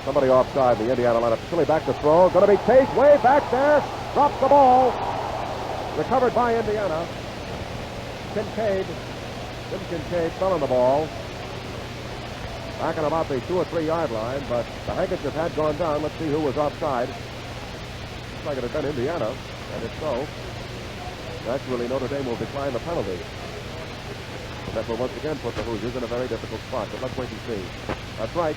Somebody offside the Indiana lineup. Chile back to throw. Going to be chased way back there. Drops the ball. Recovered by Indiana. Kincaid. Tim Kincaid fell on the ball. Back on about the 2 or 3 yard line, but the handkerchief had gone down. Let's see who was offside. Looks like it had been Indiana, and if so, naturally, Notre Dame will decline the penalty. And that will once again put the Hoosiers in a very difficult spot. But let's wait and see. That's right.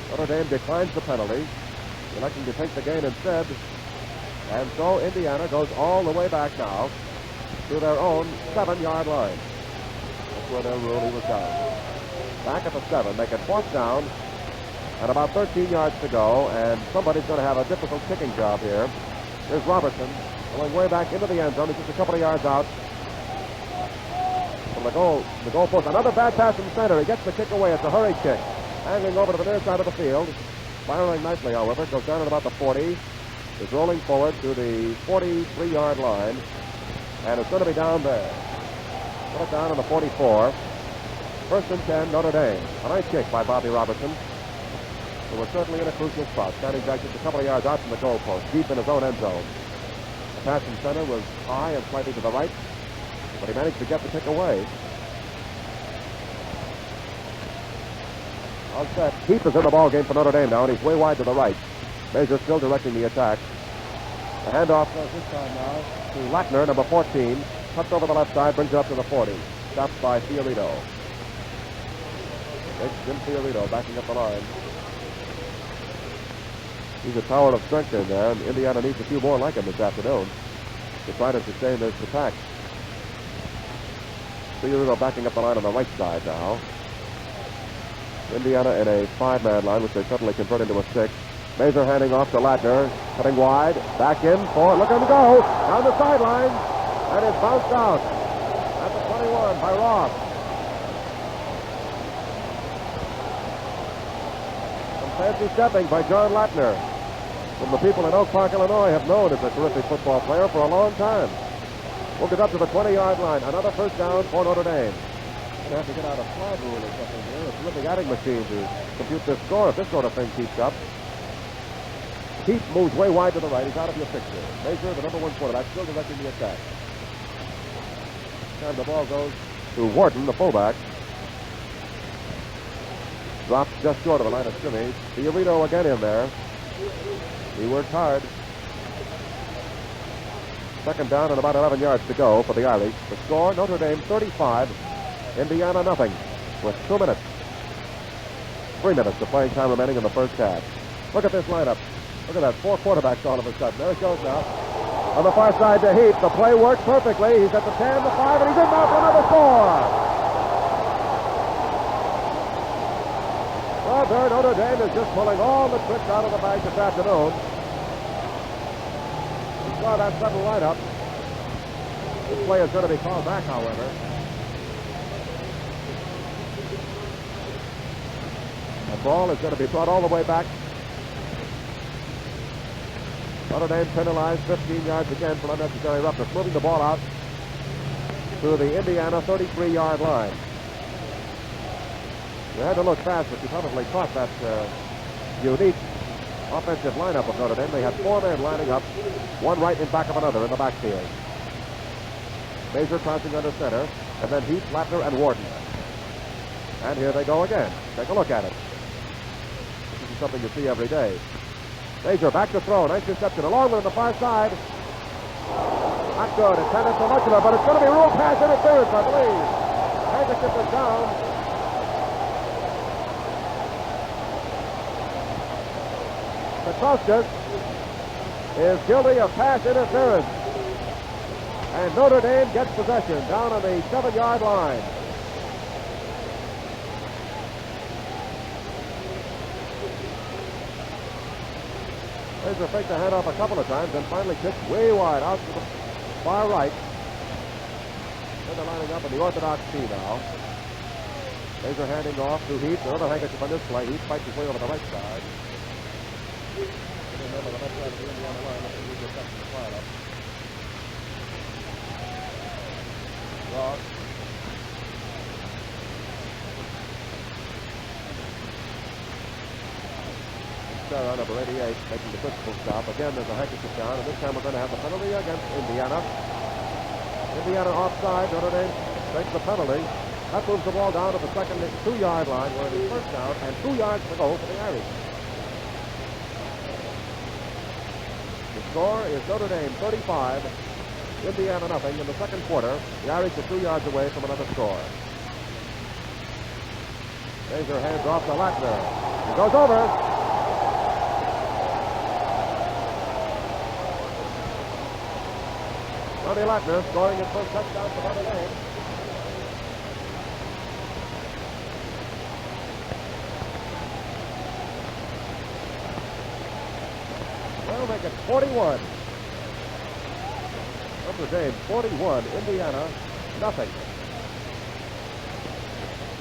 Notre Dame declines the penalty, electing to take the gain instead. And so Indiana goes all the way back now to their own 7-yard line. That's where their rule was down. Back at the 7, make it 4th down, and about 13 yards to go, and somebody's going to have a difficult kicking job here. Here's Robertson. Going way back into the end zone. He's just a couple of yards out from the goal post. Another bad pass from center. He gets the kick away. It's a hurried kick. Angling over to the near side of the field. Firing nicely, however. Goes down at about the 40. Is rolling forward to the 43-yard line. And it's going to be down there. Put it down on the 44. 1st and 10, Notre Dame. A nice kick by Bobby Robertson, who was certainly in a crucial spot. Standing back just a couple of yards out from the goal post. Deep in his own end zone. The pass from center was high and slightly to the right. but he managed to get the kick away. On set, Heath is in the ball game for Notre Dame now, and he's way wide to the right. Major still directing the attack. The handoff goes this time now to Lackner, number 14. Cuts over the left side, brings it up to the 40. Stopped by Fiorito. It's Jim Fiorito backing up the line. He's a tower of strength in there, and Indiana needs a few more like him this afternoon to try to sustain this attack. Fiorito backing up the line on the right side now. Indiana in a 5-man line, which they suddenly convert into a 6. Mazur handing off to Lackner, cutting wide, back in for, look at him go, down the sideline, and it's bounced out at the 21 by Ross. Some fancy stepping by John Lackner, whom the people in Oak Park, Illinois have known as a terrific football player for a long time. We'll get up to the 20-yard line, another first down for Notre Dame. Going to have to get out a flag rule or something here, a terrific adding machine to compute this score if this sort of thing keeps up. Heath moves way wide to the right. He's out of your picture. Major, the number 1 quarterback, still directing the attack. And the ball goes to Wharton, the fullback. Drops just short of the line of scrimmage. Fiorito again in there. He worked hard. Second down and about 11 yards to go for the Irish. The score, Notre Dame 35, Indiana nothing, with 2 minutes. 3 minutes of playing time remaining in the first half. Look at this lineup. Look at that, 4 quarterbacks all of a sudden. There it goes now. On the far side to Heath. The play worked perfectly. He's at the 10, the 5, and he's in now for another score. Well, there, Notre Dame is just pulling all the tricks out of the bag this afternoon. You saw that sudden lineup. This play is going to be called back, however. The ball is going to be brought all the way back. Notre Dame penalized 15 yards again for unnecessary roughness, moving the ball out to the Indiana 33-yard line. You had to look fast, but you probably caught that unique offensive lineup of Notre Dame. They had 4 men lining up, one right in back of another in the backfield. Mazur crouching under center, and then Heath, Lackner, and Wharton. And here they go again. Take a look at it. This is something you see every day. Mazur back to throw. Nice reception. A long one on the far side. Not good. Intended for much of it, but it's going to be rule pass interference, I believe. Handkerchief is down. Petroskas is guilty of pass interference. And Notre Dame gets possession down on the 7-yard line. Mazur faked the handoff a couple of times and finally kicked way wide out to the far right. Then they're lining up in the orthodox T now. Mazur handing off to Heath. Another handkerchief on this play. Heath fights his way over the right side. Remember the left side of the Indiana line. Let's see the section of fire up. Ross. Sarah, number 88, making the principal stop. Again, there's a handkerchief down, and this time we're going to have the penalty against Indiana. Indiana offside. Notre Dame takes the penalty. That moves the ball down to the second 2-yard line, where it is first down and 2 yards to go for the Irish. The score is Notre Dame 35, Indiana nothing in the second quarter. The Irish are 2 yards away from another score. Mazur hands off to Lackner. He goes over. Tony Lackner scoring his first touchdown for Notre Dame. Well, make it 41. Notre Dame 41, Indiana nothing.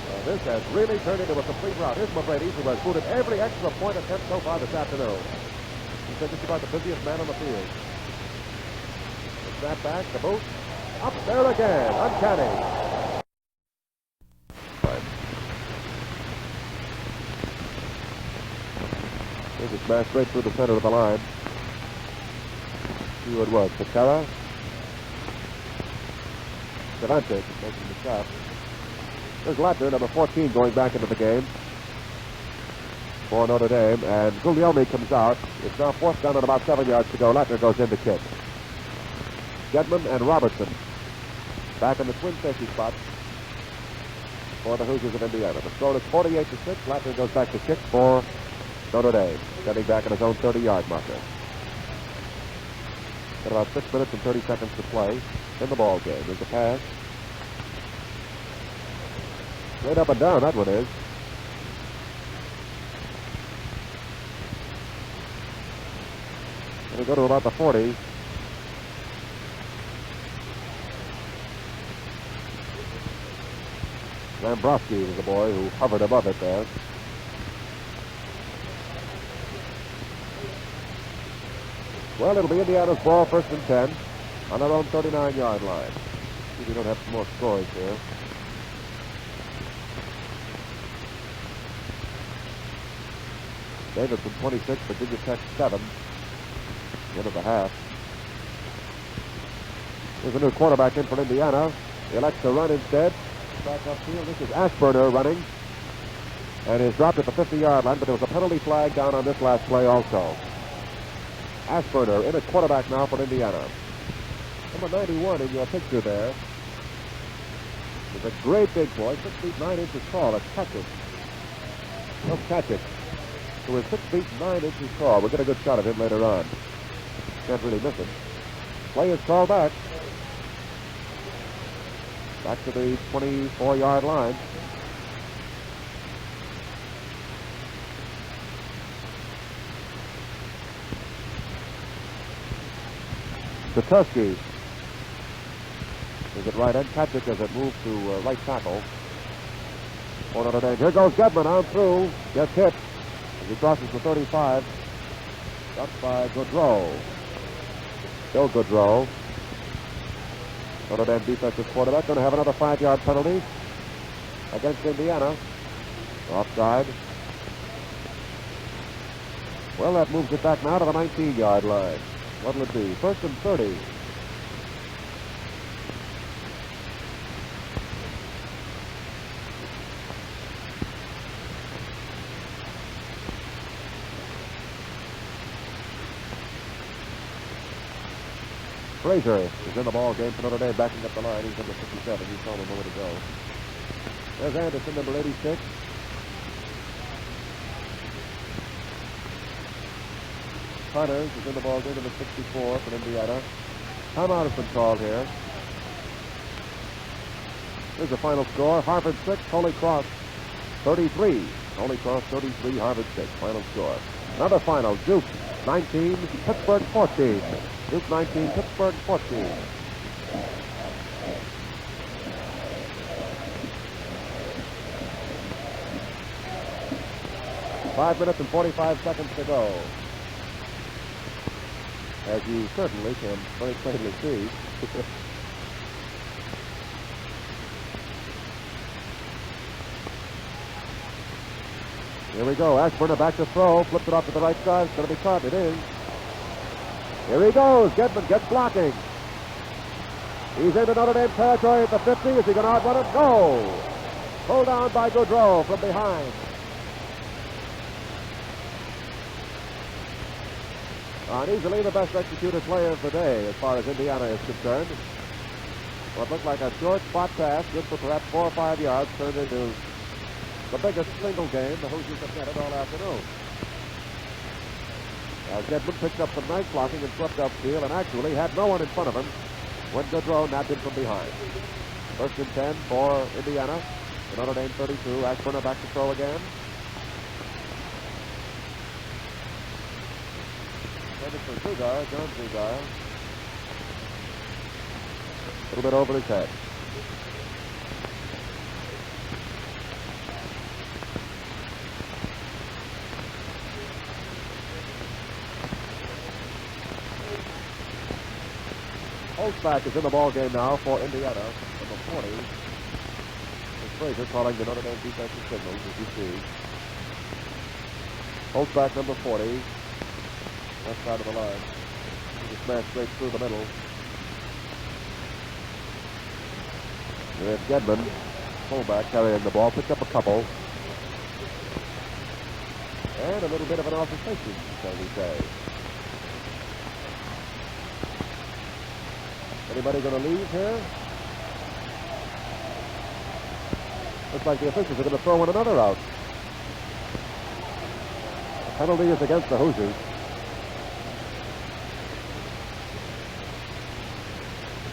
Well, this has really turned into a complete rout. Here's McGrady, who has booted every extra point attempt so far this afternoon. He's been just about the busiest man on the field. Snap back, the boot, up there again, uncanny. Right. Here's a smash straight through the center of the line. See who it was, Patera. Devante making the stop. There's Latner, number 14, going back into the game for Notre Dame, and Guglielmi comes out. It's now fourth down and about 7 yards to go. Latner goes in to kick. Gedman and Robertson back in the twin safety spot for the Hoosiers of Indiana. The score is 48-6. Latner goes back to kick for Notre Dame, getting back at his own 30-yard marker. Got about 6 minutes and 30 seconds to play in the ball game. There's a pass. Straight up and down, that one is. It'll go to about the 40. Lambrowski was the boy who hovered above it there. Well, it'll be Indiana's ball, first and 10, on their own 39-yard line. See if we don't have some more scores here. Davidson 26, Virginia Tech 7. End of the half. There's a new quarterback in for Indiana. He elects to run instead. Back upfield. This is Ashburner running. And is dropped at the 50-yard line, but there was a penalty flag down on this last play also. Ashburner in at quarterback now for Indiana. Number 91 in your picture there is a great big boy, 6 feet 9 inches tall. That's Katchik. No Katchik, who is 6 feet 9 inches tall. We'll get a good shot of him later on. Can't really miss him. Play is called back. Back to the 24-yard line. Sikorsky is at right end. Patrick as it moves to right tackle for Notre Dame. Here goes Gedman on through. Gets hit as he crosses the 35. Stopped by Goodrow. Bill Goodrow. Notre Dame defensive quarterback going to have another 5-yard penalty against Indiana. Offside. Well, that moves it back now to the 19-yard line. What'll it be? First and 30. Frazier is in the ball game for Notre Dame, backing up the line. He's number 57. You saw him a moment ago. There's Anderson, number 86. Connors is in the ball game, number 64 for Indiana. Timeout has been called here. Here's the final score. Harvard 6, Holy Cross 33. Holy Cross 33, Harvard 6. Final score. Another final. Duke 19, Pittsburgh 14. Duke 19, Pittsburgh 14. Five minutes and 45 seconds to go. As you certainly can very plainly see. Here we go. Ashburner back to throw. Flips it off to the right side. It's going to be caught. It is. Here he goes. Gedman gets blocking. He's into Notre Dame territory at the 50. Is he going to outrun him? No. Pulled down by Goodrow from behind. And easily the best executed player of the day as far as Indiana is concerned. What looked like a short spot pass, good for perhaps 4 or 5 yards, turned into the biggest single game the Hoosiers have netted all afternoon. Gedman picked up some nice blocking and swept upfield and actually had no one in front of him when Goodrow nabbed him from behind. First and 10 for Indiana. The Notre Dame 32. Ashburner back to throw again. Headed for Zugar, John Zugar. A little bit over his head. Holtzback is in the ball game now for Indiana, number 40. It's Frazier calling the Notre Dame defensive signals, as you see. Holtzback, number 40, left side of the line. He just smashed straight through the middle. With Gedman, fullback, carrying the ball, picked up a couple. And a little bit of an altercation, shall we say. Anybody going to leave here? Looks like the officials are going to throw one another out. The penalty is against the Hoosiers.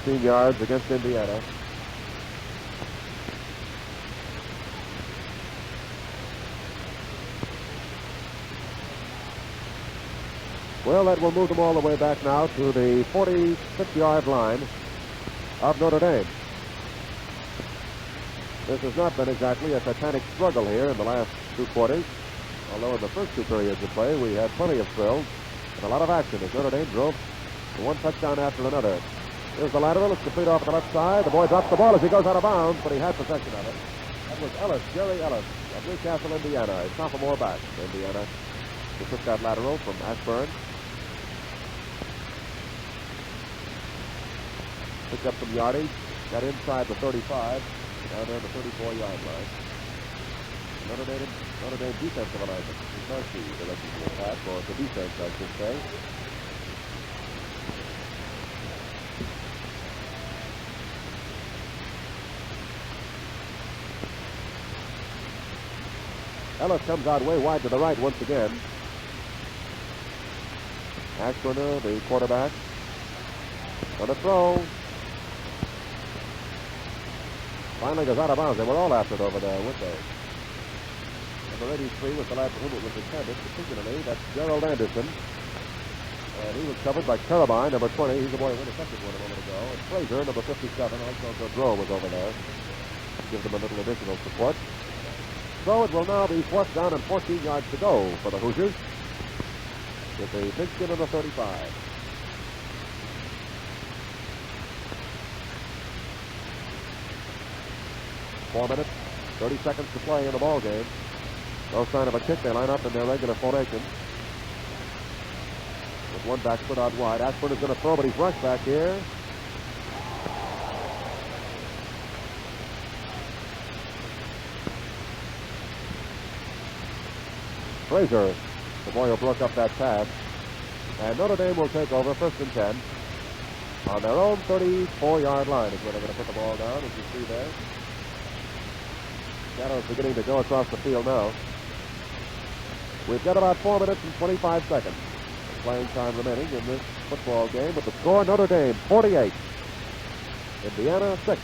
15 yards against Indiana. Well, that will move them all the way back now to the 46-yard line of Notre Dame. This has not been exactly a titanic struggle here in the last two quarters, although in the first two periods of play we had plenty of thrills and a lot of action as Notre Dame drove to one touchdown after another. Here's the lateral. It's complete off the left side. The boy drops the ball as he goes out of bounds, but he had possession of it. That was Ellis, Jerry Ellis of Newcastle, Indiana, a sophomore back. Indiana who took that lateral from Ashburn. Picked up some yardage, got inside the 35, down there the 34-yard line. Notre Dame defensive alignment. McCarthy directing the attack, or the defense, I should say. Ellis comes out way wide to the right once again. Ashburn, the quarterback, on a throw. Finally goes out of bounds. They were all after it over there, weren't they? Number 83 was the lad for whom it was intended, particularly. That's Gerald Anderson. And he was covered by Carabine, number 20. He's the boy who intercepted one a moment ago. And Fraser, number 57, also Gaudreau was over there. Give them a little additional support. So it will now be 4th down and 14 yards to go for the Hoosiers, with the pigskin of the 35. Four minutes, 30 seconds to play in the ball game. No sign of a kick. They line up in their regular formation. With one back foot out wide. Ashburn is going to throw, but he's rushed back here. Fraser, the boy who broke up that pass. And Notre Dame will take over 1st and 10. On their own 34-yard line is where they're going to put the ball down, as you see there. Shadows beginning to go across the field now. We've got about 4 minutes and 25 seconds of playing time remaining in this football game, with the score Notre Dame 48, Indiana 6.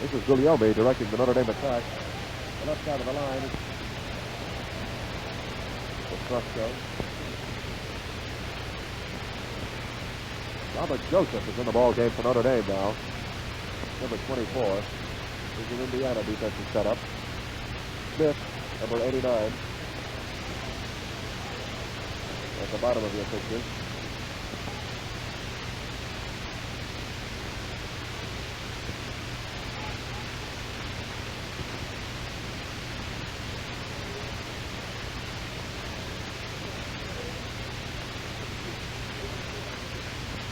This is Guglielmi directing the Notre Dame attack. The left side of the line is Trusco. Robert Joseph is in the ball game for Notre Dame now. Number 24 is an Indiana defensive setup. Smith, number 89, at the bottom of your picture.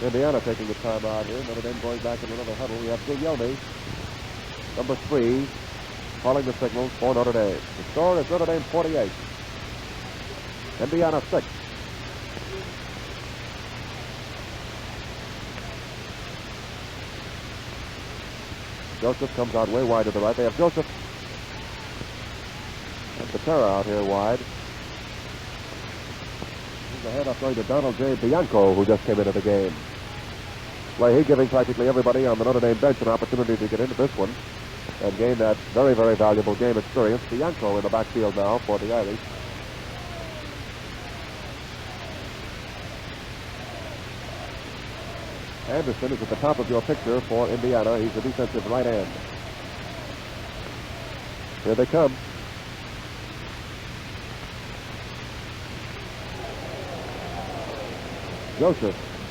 Indiana taking the time out here. Notre Dame going back in another huddle. We have Guglielmi, number 3, calling the signals for Notre Dame. The score is Notre Dame 48, Indiana 6. Joseph comes out way wide to the right. They have Joseph and Patera out here wide. Here's the handoff going to Donald J. Bianco, who just came into the game. He giving practically everybody on the Notre Dame bench an opportunity to get into this one and gain that very, very valuable game experience. Bianco in the backfield now for the Irish. Anderson is at the top of your picture for Indiana. He's the defensive right end. Here they come.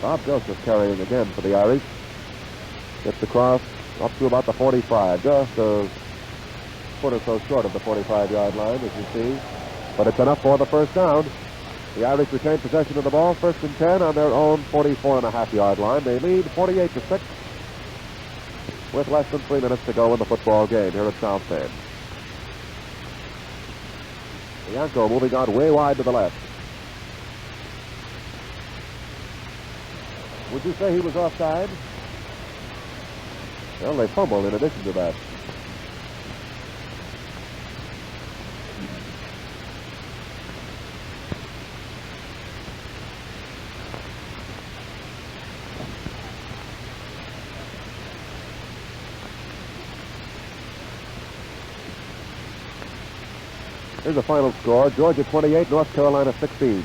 Bob Joseph carrying again for the Irish. Gets across up to about the 45, just a foot or so short of the 45-yard line, as you see. But it's enough for the 1st down. The Irish retain possession of the ball, 1st and 10 on their own 44.5-yard line. They lead 48-6 with less than 3 minutes to go in the football game here at South Bend. Bianco moving on way wide to the left. Would you say he was offside? Well, they fumbled in addition to that. Here's the final score. Georgia 28, North Carolina 16.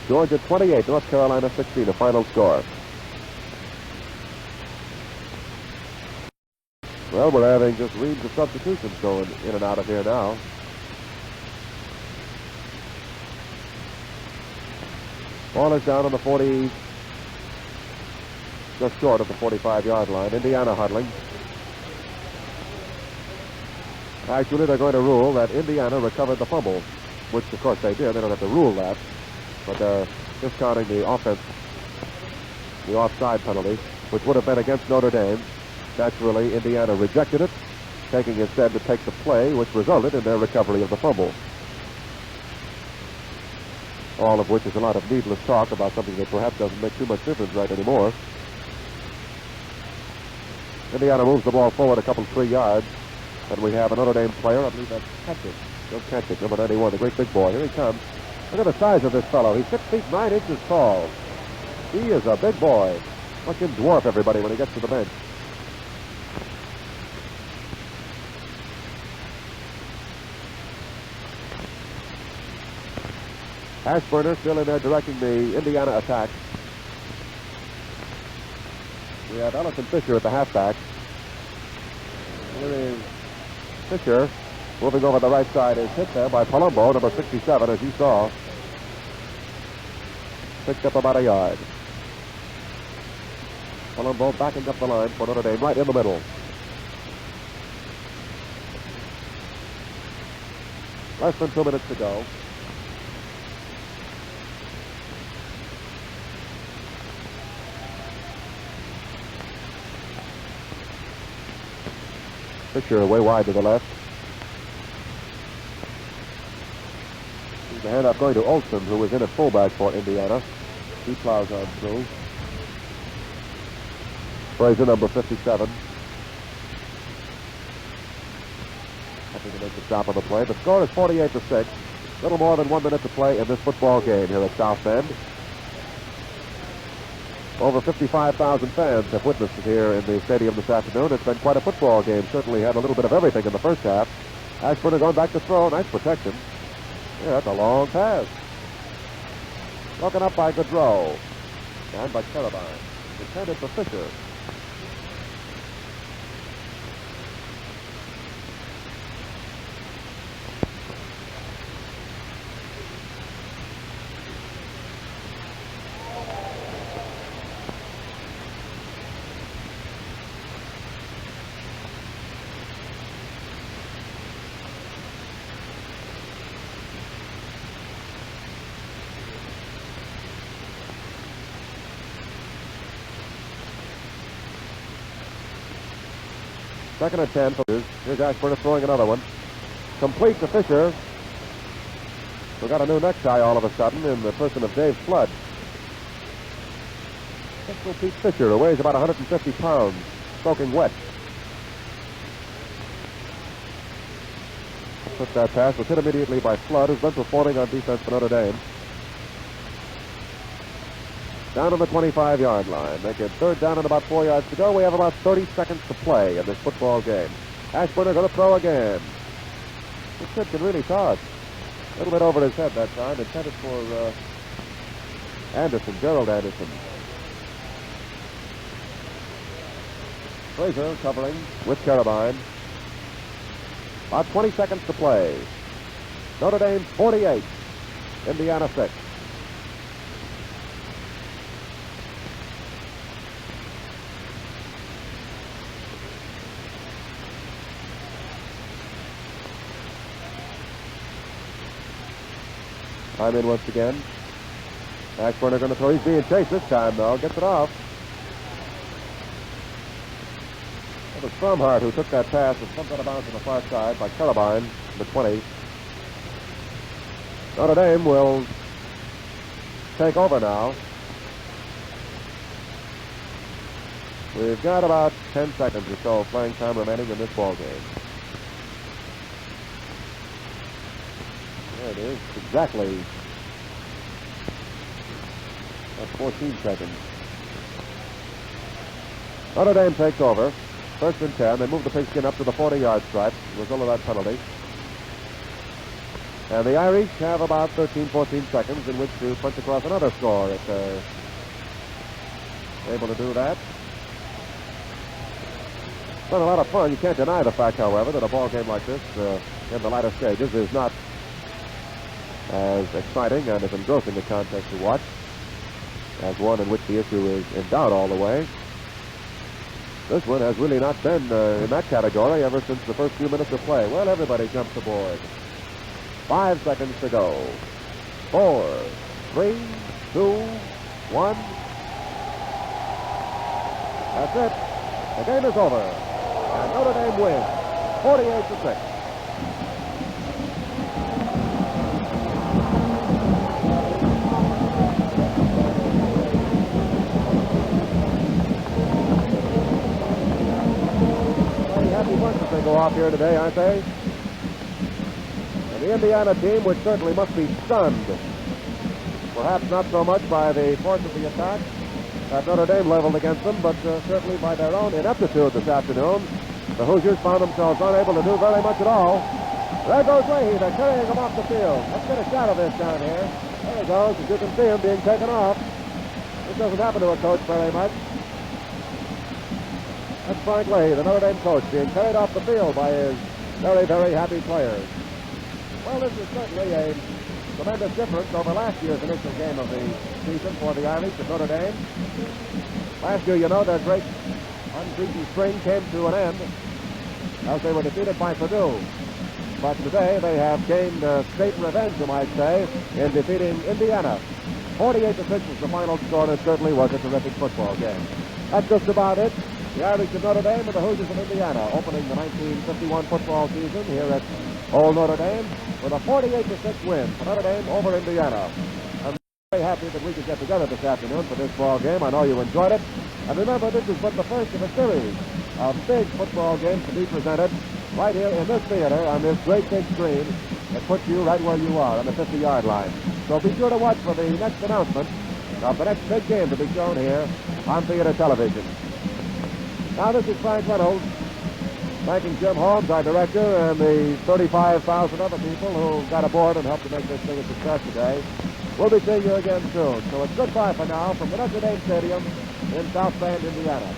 Georgia 28, North Carolina 16, the final score. Well, we're having just reams of substitutions going in and out of here now. Ball is down on the 40, just short of the 45-yard line. Indiana huddling. Actually, they're going to rule that Indiana recovered the fumble, which, of course, they did. They don't have to rule that, but they're discounting the offense, the offside penalty, which would have been against Notre Dame. Naturally, Indiana rejected it, taking instead to take the play, which resulted in their recovery of the fumble. All of which is a lot of needless talk about something that perhaps doesn't make too much difference right anymore. Indiana moves the ball forward a couple, 3 yards. And we have a Notre Dame player, I believe that's Ketchik. Joe Ketchik, number 91, the great big boy. Here he comes. Look at the size of this fellow. He's 6 feet 9 inches tall. He is a big boy. Watch him dwarf everybody when he gets to the bench. Ashburner still in there directing the Indiana attack. We have Ellison Fisher at the halfback. Here is Fisher moving over the right side is hit there by Palumbo, number 67, as you saw. Picked up about a yard. Palumbo backing up the line for Notre Dame right in the middle. Less than 2 minutes to go. Fisher way wide to the left. The handoff going to Olsen, who was in at fullback for Indiana. He plows on through. Fraser, number 57. Happy to make the stop on the play. The score is 48-6. Little more than 1 minute to play in this football game here at South Bend. Over 55,000 fans have witnessed it here in the stadium this afternoon. It's been quite a football game. Certainly had a little bit of everything in the first half. Ashburner going back to throw. Nice protection. Yeah, that's a long pass. Broken up by Gaudreau. And by Carabine. Intended for Fisher. Second and 10. Here's Ashburner throwing another one. Complete to Fisher. We got a new necktie all of a sudden in the person of Dave Flood. Pistol Pete Fisher, who weighs about 150 pounds, soaking wet. Took that pass, was hit immediately by Flood, who's been performing on defense for Notre Dame. Down on the 25-yard line. Make it third down and about 4 yards to go. We have about 30 seconds to play in this football game. Ashburner going to throw again. This kid can really toss. A little bit over his head that time. Intended for Anderson, Gerald Anderson. Fraser covering with Carabine. About 20 seconds to play. Notre Dame 48. Indiana 6. Time in once again. Ashburn are going to throw. He's being chased this time, though. Gets it off. It was Stromhart who took that pass and pumped out of bounds on the far side by Carabine, the 20. Notre Dame will take over now. We've got about 10 seconds or so of playing time remaining in this ball game. There it is. Exactly. That's 14 seconds. Notre Dame takes over. First and 10. They move the pigskin up to the 40-yard stripe. Result of that penalty. And the Irish have about 13, 14 seconds in which to punch across another score if they're able to do that. It's been a lot of fun. You can't deny the fact, however, that a ball game like this in the latter stages is not as exciting and as engrossing a contest to watch as one in which the issue is in doubt all the way. This one has really not been in that category ever since the first few minutes of play. Well, everybody jumps aboard. 5 seconds to go. 4, 3, 2, 1. That's it. The game is over. And Notre Dame wins 48-6. Happy bunch as they go off here today, aren't they? And the Indiana team, which certainly must be stunned, perhaps not so much by the force of the attack that Notre Dame leveled against them, but certainly by their own ineptitude this afternoon. The Hoosiers found themselves unable to do very much at all. There goes Leahy. They're carrying him off the field. Let's get a shot of this down here. There he goes. As you can see him being taken off. This doesn't happen to a coach very much. That's Frank Leahy, the Notre Dame coach, being carried off the field by his very, very happy players. Well, this is certainly a tremendous difference over last year's initial game of the season for the Irish at Notre Dame. Last year, you know, their great unbeaten string came to an end as they were defeated by Purdue. But today, they have gained state revenge, you might say, in defeating Indiana. 48-6 is the final score, and it certainly was a terrific football game. That's just about it. The Irish of Notre Dame and the Hoosiers of Indiana opening the 1951 football season here at Old Notre Dame with a 48-6 win for Notre Dame over Indiana. I'm very happy that we could get together this afternoon for this ball game. I know you enjoyed it. And remember, this is but the first of a series of big football games to be presented right here in this theater on this great big screen that puts you right where you are on the 50-yard line. So be sure to watch for the next announcement of the next big game to be shown here on theater television. Now, this is Frank Reynolds, thanking Jim Holmes, our director, and the 35,000 other people who got aboard and helped to make this thing a success today. We'll be seeing you again soon. So it's goodbye for now from the Notre Dame Stadium in South Bend, Indiana.